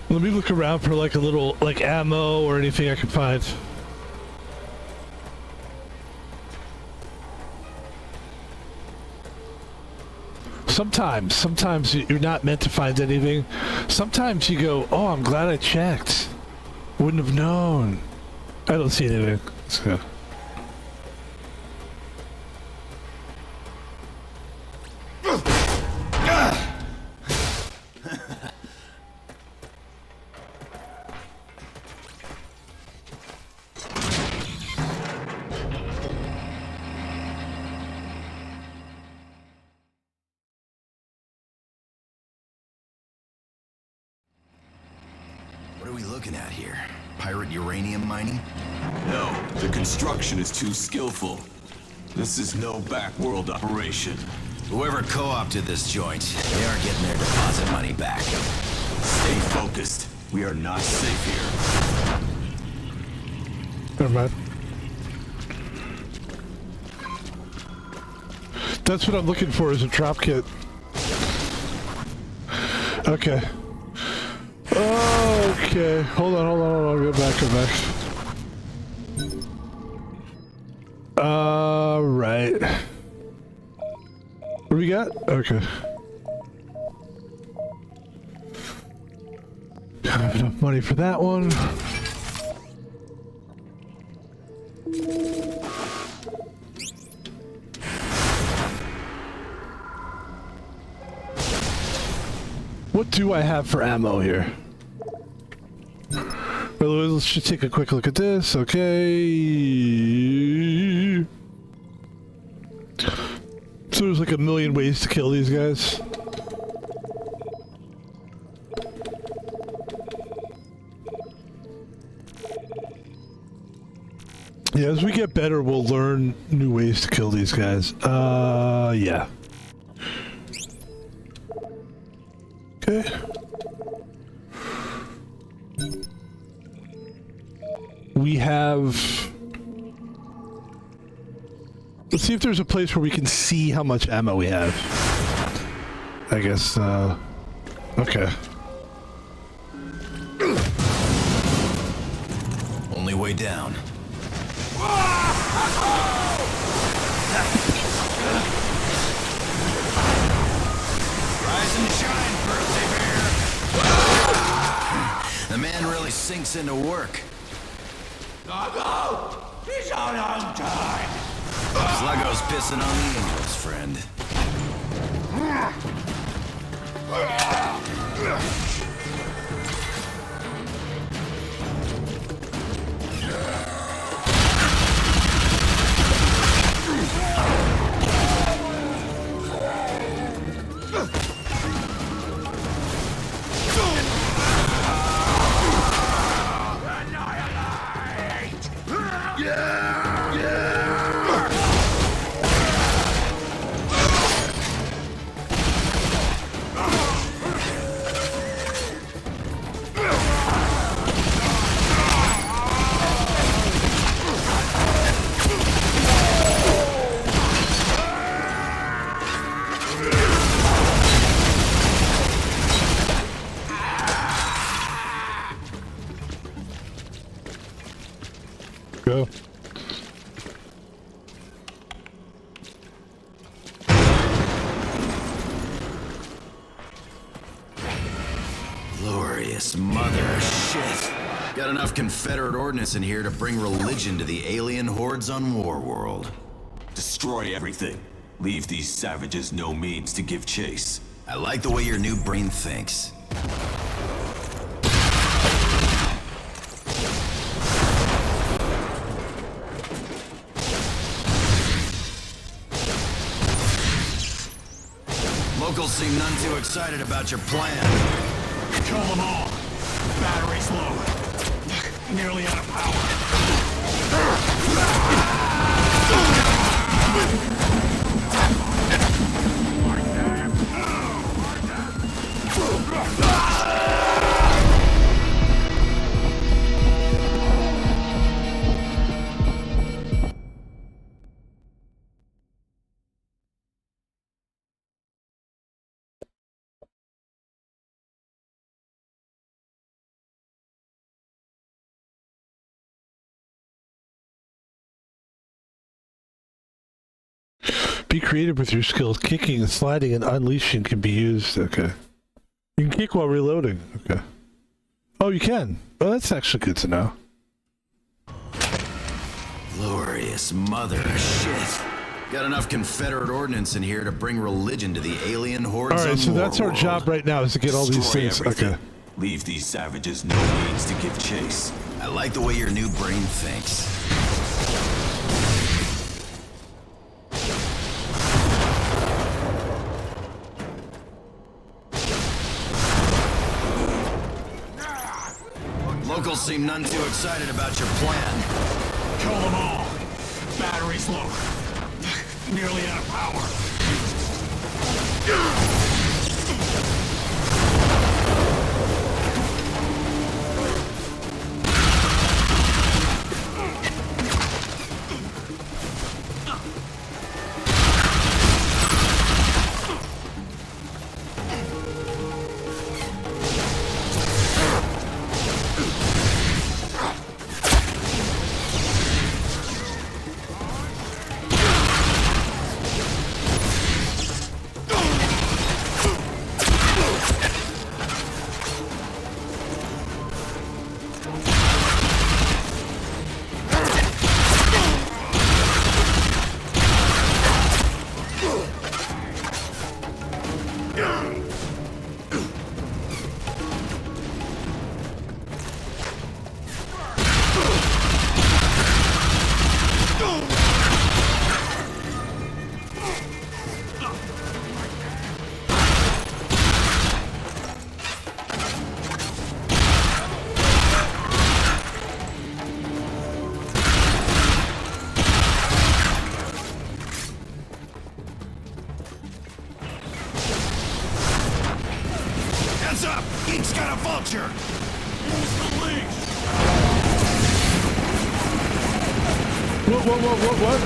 S1: Let me look around for like a little like ammo or anything I can find. Sometimes you're not meant to find anything. Sometimes you go, oh, I'm glad I checked. Wouldn't have known. I don't see anything. Let's go.
S4: What are we looking at here? Pirate uranium mining?
S9: No, the construction is too skillful. This is no backworld operation.
S4: Whoever co-opted this joint, they aren't getting their deposit money back.
S9: Stay focused. We are not safe here.
S1: Never mind. That's what I'm looking for, is a drop kit. Okay. Okay. Hold on. Go back. Right. What do we got? Okay. Don't have enough money for that one. What do I have for ammo here? Well, let's just take a quick look at this. Okay. So there's like a million ways to kill these guys. Yeah, as we get better, we'll learn new ways to kill these guys. Yeah. Okay. We have... Let's see if there's a place where we can see how much ammo we have. I guess, okay.
S4: Only way down. Rise and shine, birthday bear! The man really sinks into work.
S7: Sluggo! He's out on time!
S4: Sluggo's pissing on the angels, friend.
S1: Go.
S4: Glorious mother of shit. Got enough Confederate ordnance in here to bring religion to the alien hordes on Warworld.
S9: Destroy everything. Leave these savages no means to give chase.
S4: I like the way your new brain thinks. Locals seem none too excited about your plan.
S7: Kill them all. Battery's low. Nearly out of power.
S1: Be creative with your skills. Kicking and sliding and unleashing can be used. Okay. You can kick while reloading. Okay. Oh, you can. Oh, that's actually good to know.
S4: Glorious mother of shit. Got enough Confederate ordnance in here to bring religion to the alien hordes.
S1: All right, so that's our
S4: Warworld.
S1: job right now, is to get all these
S9: Destroy
S1: things.
S9: everything.
S1: Okay.
S9: Leave these savages no means to give chase.
S4: I like the way your new brain thinks. Locals seem none too excited about your plan.
S7: Kill them all. Battery's low. Nearly out of power.
S4: Heads up! Geek's got a vulture!
S7: Use the leash!
S1: What?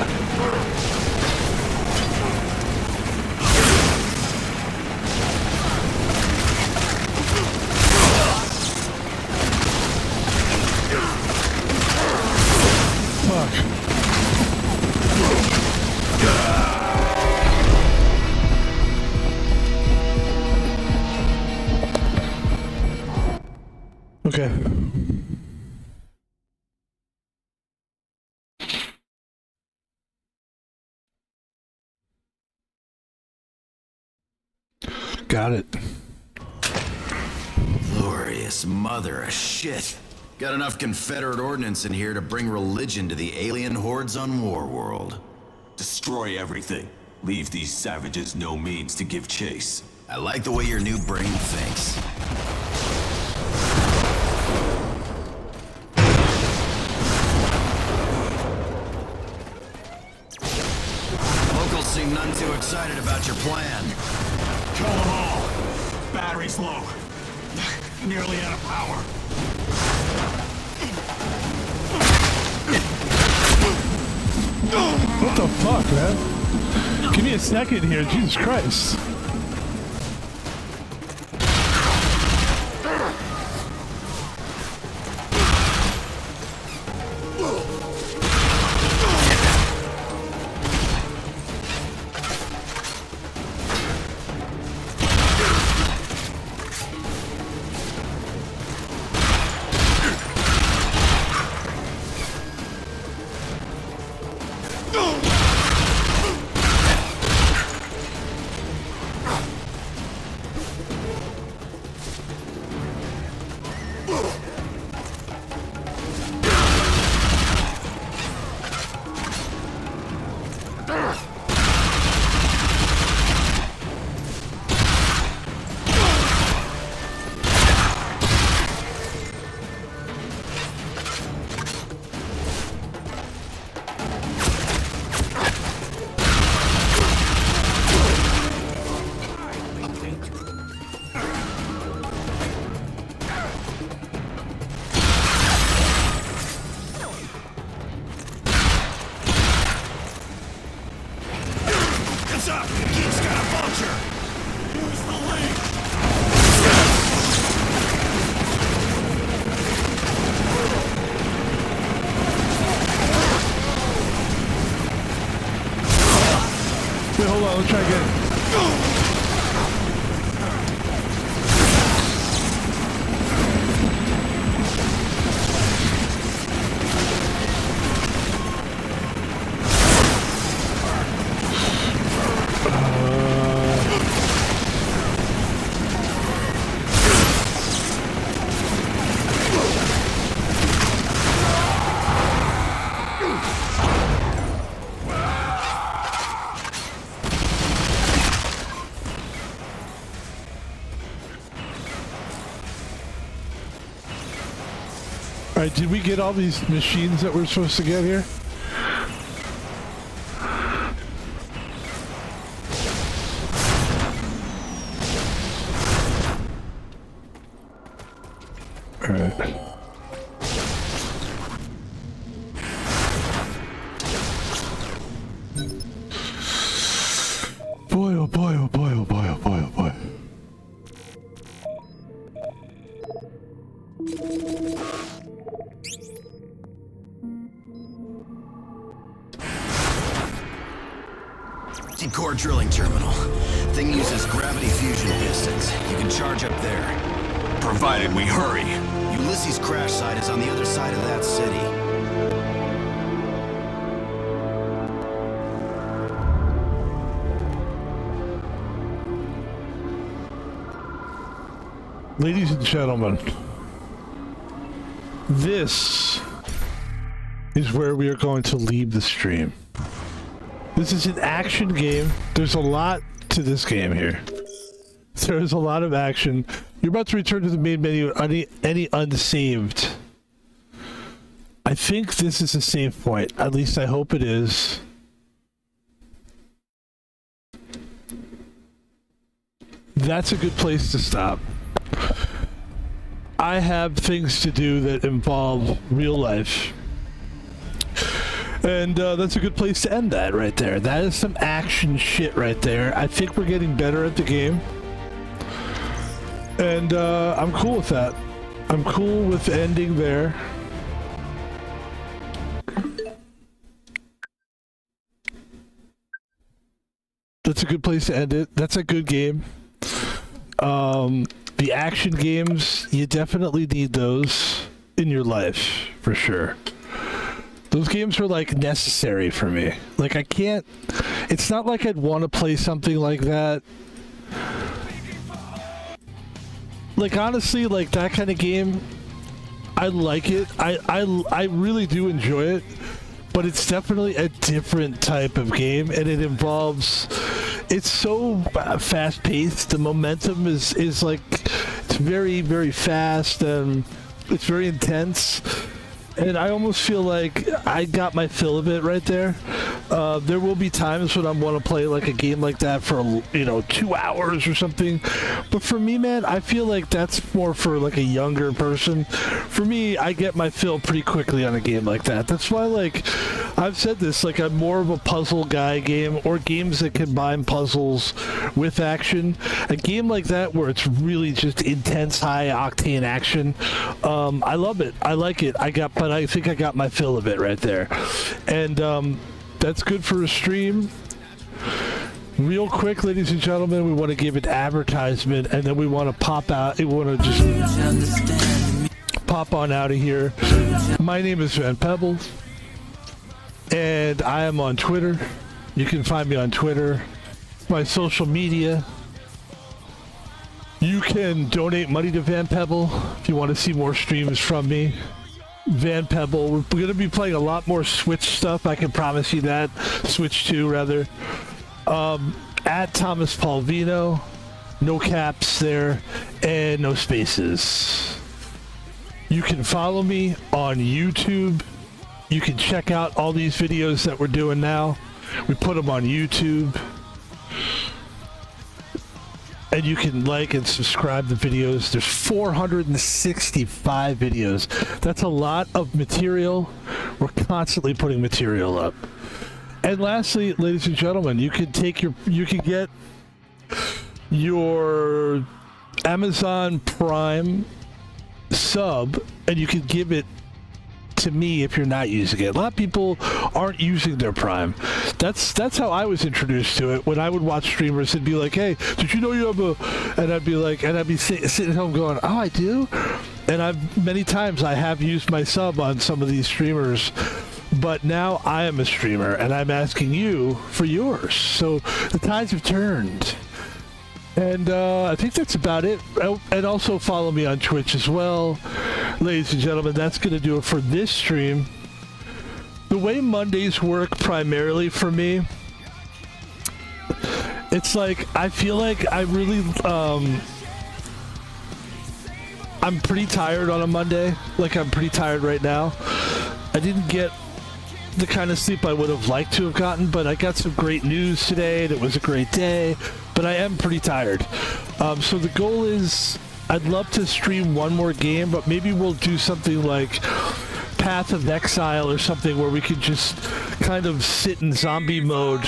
S1: Fuck. Okay. Got it.
S4: Glorious mother of shit. Got enough Confederate ordnance in here to bring religion to the alien hordes on Warworld.
S9: Destroy everything. Leave these savages no means to give chase.
S4: I like the way your new brain thinks. Locals seem none too excited about your plan.
S7: Kill them all. Battery's low. Nearly out of power.
S1: What the fuck, man? Give me a second here, Jesus Christ. try again. Alright, did we get all these machines that we're supposed to get here? Alright. Boy, oh boy, oh boy, oh boy, oh boy, oh boy.
S4: Core drilling terminal. Thing uses gravity fusion pistons. You can charge up there.
S9: Provided we hurry.
S4: Ulysses' crash site is on the other side of that city.
S1: Ladies and gentlemen, this is where we are going to leave the stream. This is an action game. There's a lot to this game here. There's a lot of action. You're about to return to the main menu. Any unsaved. I think this is a save point. At least I hope it is. That's a good place to stop. I have things to do that involve real life. And that's a good place to end that right there. That is some action shit right there. I think we're getting better at the game. And I'm cool with that. I'm cool with ending there. That's a good place to end it. That's a good game. The action games, you definitely need those in your life, for sure. Those games are like necessary for me. Like I can't, it's not like I'd want to play something like that. Like honestly, like that kind of game, I like it. I really do enjoy it, but it's definitely a different type of game, and it involves, it's so fast paced. The momentum is like, it's very, very fast, and it's very intense. And I almost feel like I got my fill of it right there. There will be times when I want to play like a game like that for, 2 hours or something. But for me, man, I feel like that's more for like a younger person. For me, I get my fill pretty quickly on a game like that. That's why, like, I've said this, like I'm more of a puzzle guy game, or games that combine puzzles with action. A game like that where it's really just intense, high octane action. I love it. I like it. But I think I got my fill of it right there. And that's good for a stream. Real quick, ladies and gentlemen, we want to give an advertisement, and then we want to pop out. We want to just pop on out of here. My name is Pebble, and I am on Twitter. You can find me on Twitter. My social media. You can donate money to Van Pebble if you want to see more streams from me. Van Pebble. We're going to be playing a lot more Switch stuff. I can promise you that. Switch 2, rather. At Thomas Palvino. No caps there. And no spaces. You can follow me on YouTube. You can check out all these videos that we're doing now. We put them on YouTube. And you can like and subscribe the videos. There's 465 videos. That's a lot of material. We're constantly putting material up. And lastly, ladies and gentlemen, you can get your Amazon Prime sub, and you can give it to me if you're not using it. A lot of people aren't using their Prime. That's how I was introduced to it. When I would watch streamers, it'd be like, hey, did you know you have a... And I'd be sitting at home going, oh, I do? And many times I have used my sub on some of these streamers, but now I am a streamer and I'm asking you for yours. So the tides have turned. And I think that's about it. And also follow me on Twitch as well. Ladies and gentlemen, that's going to do it for this stream. The way Mondays work primarily for me, it's like I feel like I really... I'm pretty tired on a Monday. Like, I'm pretty tired right now. I didn't get the kind of sleep I would have liked to have gotten, but I got some great news today, and it was a great day. But I am pretty tired. So the goal is, I'd love to stream one more game, but maybe we'll do something like Path of Exile or something where we could just kind of sit in zombie mode.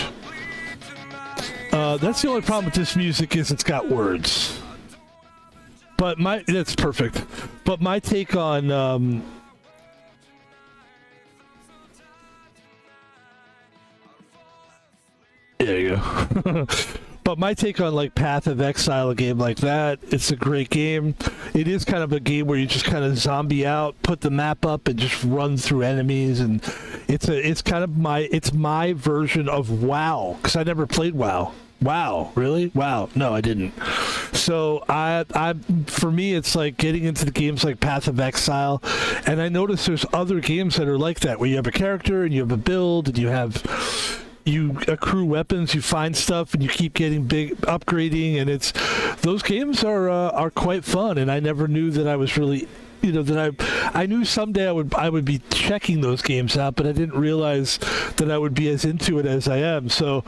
S1: That's the only problem with this music is it's got words. But that's perfect. But my take on there you go. But my take on like Path of Exile, a game like that, it's a great game. It is kind of a game where you just kind of zombie out, put the map up, and just run through enemies, and it's kind of my version of WoW, because I never played WoW. Wow, really? Wow, no, I didn't. So for me, it's like getting into the games like Path of Exile, and I notice there's other games that are like that, where you have a character and you have a build and you accrue weapons, you find stuff, and you keep getting upgrading, and those games are quite fun. And I never knew that I was really, that I knew someday I would be checking those games out, but I didn't realize that I would be as into it as I am. So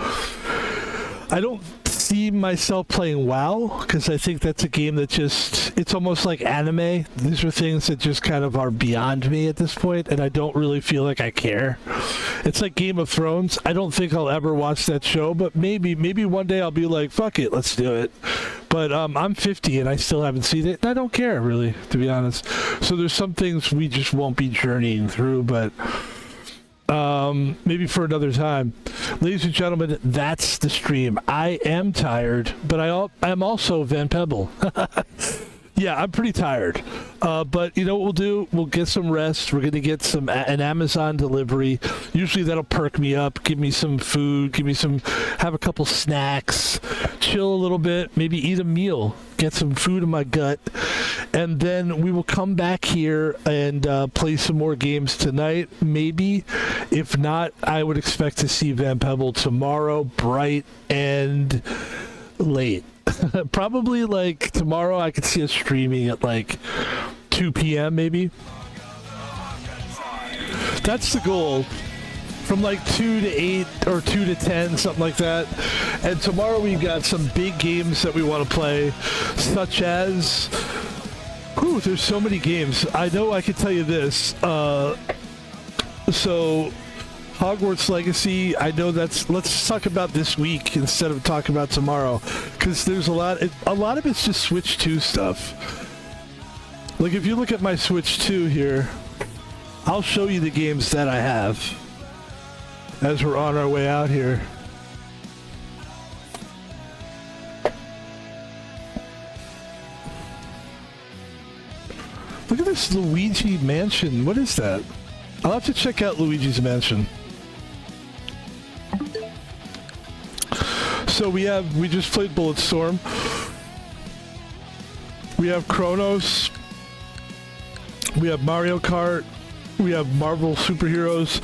S1: I don't see myself playing WoW, because I think that's a game that it's almost like anime. These are things that just kind of are beyond me at this point, and I don't really feel like I care. It's like Game of Thrones. I don't think I'll ever watch that show, but maybe one day I'll be like, fuck it, let's do it. But I'm 50 and I still haven't seen it, and I don't care, really, to be honest. So there's some things we just won't be journeying through, but maybe for another time. Ladies and gentlemen, that's the stream. I am tired, but I'm also Van Pebble. Yeah, I'm pretty tired. But you know what we'll do? We'll get some rest. We're going to get an Amazon delivery. Usually that'll perk me up, give me some food, have a couple snacks, chill a little bit, maybe eat a meal, get some food in my gut. And then we will come back here and play some more games tonight, maybe. If not, I would expect to see Van Pebble tomorrow, bright and late. Probably like tomorrow I could see us streaming at like 2 p.m. maybe. That's the goal. From like 2 to 8 or 2 to 10, something like that. And tomorrow we've got some big games that we want to play, such as... Whew, there's so many games. I know I can tell you this. So... Hogwarts Legacy, I know let's talk about this week instead of talking about tomorrow, because there's a lot of it's just Switch 2 stuff. Like if you look at my Switch 2 here, I'll show you the games that I have as we're on our way out here. Look at this Luigi Mansion. What is that? I'll have to check out Luigi's Mansion. So we just played Bulletstorm. We have Chronos. We have Mario Kart. We have Marvel Superheroes.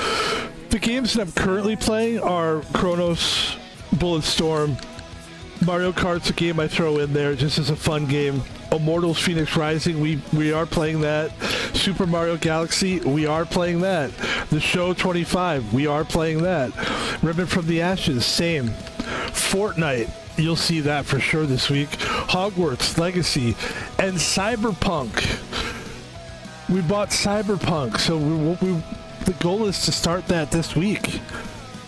S1: The games that I'm currently playing are Chronos, Bulletstorm. Mario Kart's a game I throw in there just as a fun game. Immortals Phoenix Rising, we are playing that. Super Mario Galaxy, we are playing that. The Show 25, we are playing that. Ribbon from the Ashes, same. Fortnite, you'll see that for sure this week. Hogwarts Legacy, and Cyberpunk. We bought Cyberpunk, so the goal is to start that this week.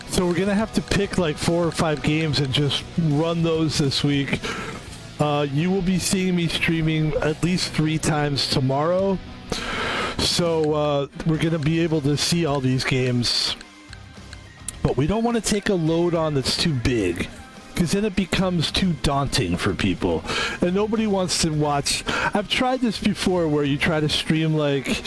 S1: So we're gonna have to pick like 4 or 5 games and just run those this week. You will be seeing me streaming at least 3 times tomorrow. So we're going to be able to see all these games. But we don't want to take a load on that's too big, because then it becomes too daunting for people. And nobody wants to watch. I've tried this before where you try to stream like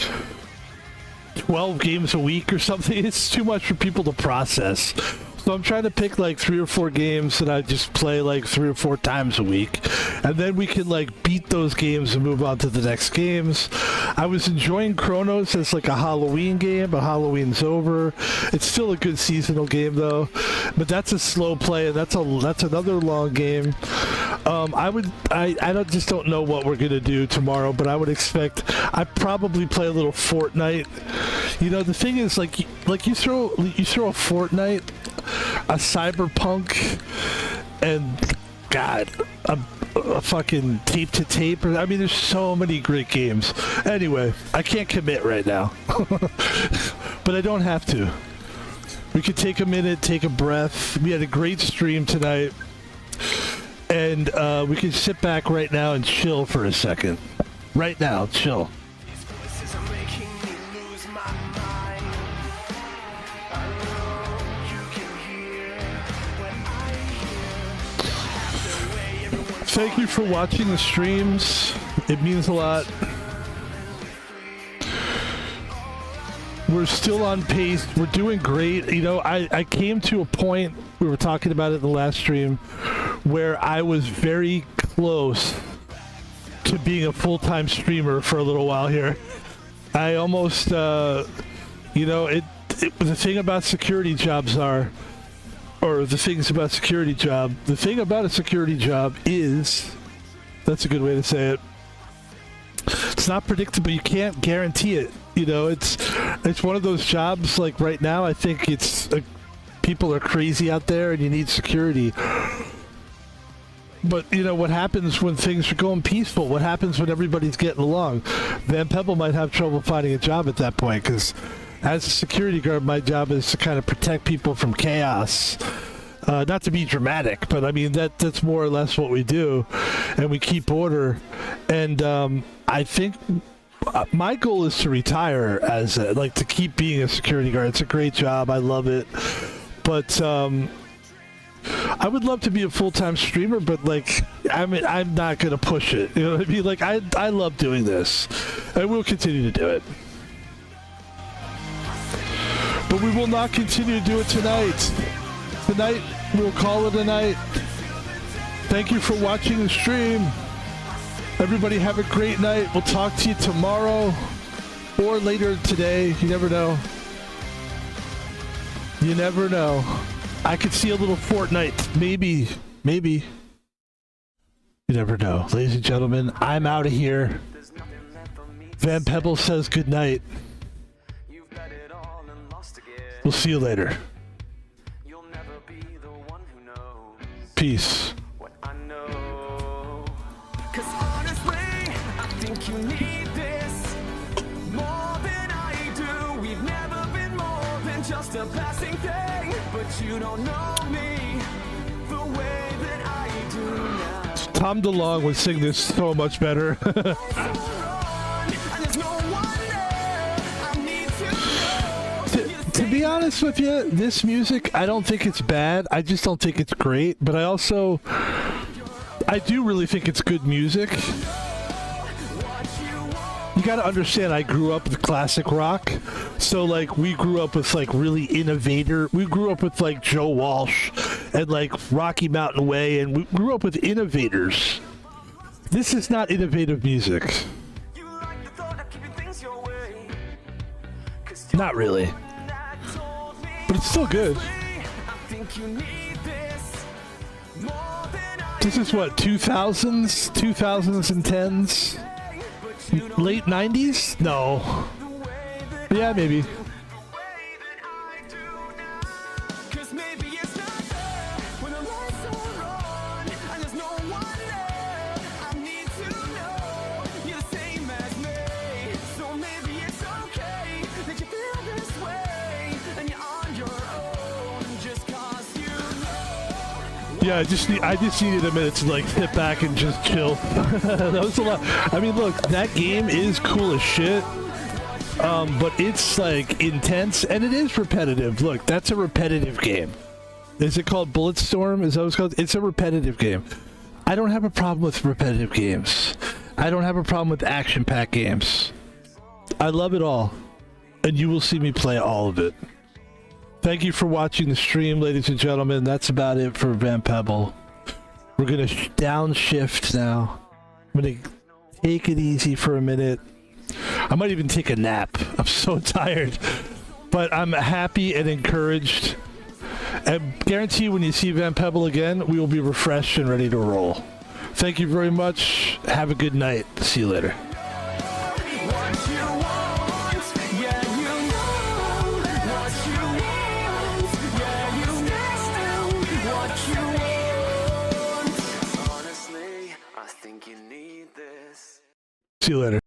S1: 12 games a week or something. It's too much for people to process. So I'm trying to pick like 3 or 4 games that I just play like 3 or 4 times a week. And then we can like beat those games and move on to the next games. I was enjoying Chronos as like a Halloween game, but Halloween's over. It's still a good seasonal game though. But that's a slow play, and that's another long game. I just don't know what we're gonna do tomorrow, but I would expect I'd probably play a little Fortnite. You know, the thing is like you throw a Fortnite, a Cyberpunk, and God, a fucking tape to tape. I mean, there's so many great games. Anyway, I can't commit right now, but I don't have to. We could take a minute, take a breath. We had a great stream tonight, and we can sit back right now and chill for a second. Right now, chill. Thank you for watching the streams. It means a lot. We're still on pace. We're doing great. You know, I came to a point, we were talking about it in the last stream, where I was very close to being a full-time streamer for a little while here. I almost, you know, the thing about security jobs are, or the things about security job, the thing about a security job is, that's a good way to say it, it's not predictable. You can't guarantee it. You know, it's one of those jobs, like right now, I think it's, people are crazy out there and you need security. But, you know, what happens when things are going peaceful? What happens when everybody's getting along? Van Pebble might have trouble finding a job at that point, because as a security guard, my job is to kind of protect people from chaos. Not to be dramatic, but I mean, that's more or less what we do. And we keep order. And I think my goal is to retire as to keep being a security guard. It's a great job. I love it. But I would love to be a full-time streamer, but like, I mean, I'm not going to push it. You know what I mean? Like, I love doing this. And we'll continue to do it. But we will not continue to do it tonight. Tonight, we'll call it a night. Thank you for watching the stream. Everybody have a great night. We'll talk to you tomorrow or later today. You never know. You never know. I could see a little Fortnite. Maybe. Maybe. You never know. Ladies and gentlemen, I'm out of here. Van Pebble says good night. We'll see you later. Peace.
S7: Cause honestly, I think you need this more than I do. We've never been more than just a passing thing. But you don't know me the way that I do now.
S1: Tom DeLonge would sing this so much better. To be honest with you, this music, I don't think it's bad. I just don't think it's great. But I do really think it's good music. You gotta understand, I grew up with classic rock. So like, we grew up with like really innovator. We grew up with like Joe Walsh and like Rocky Mountain Way, and we grew up with innovators. This is not innovative music. Not really. But it's still good. This is what, 2000s? 2010s? Late 90s? No. Yeah, maybe. Yeah, I just needed a minute to like sit back and just chill. That was a lot. I mean, look, that game is cool as shit. But it's like intense and it is repetitive. Look, that's a repetitive game. Is it called Bulletstorm? Is that what it's called? It's a repetitive game. I don't have a problem with repetitive games. I don't have a problem with action-packed games. I love it all. And you will see me play all of it. Thank you for watching the stream, ladies and gentlemen. That's about it for Van Pebble. We're going to downshift now. I'm going to take it easy for a minute. I might even take a nap. I'm so tired. But I'm happy and encouraged. And guarantee when you see Van Pebble again, we will be refreshed and ready to roll. Thank you very much. Have a good night. See you later. See you later.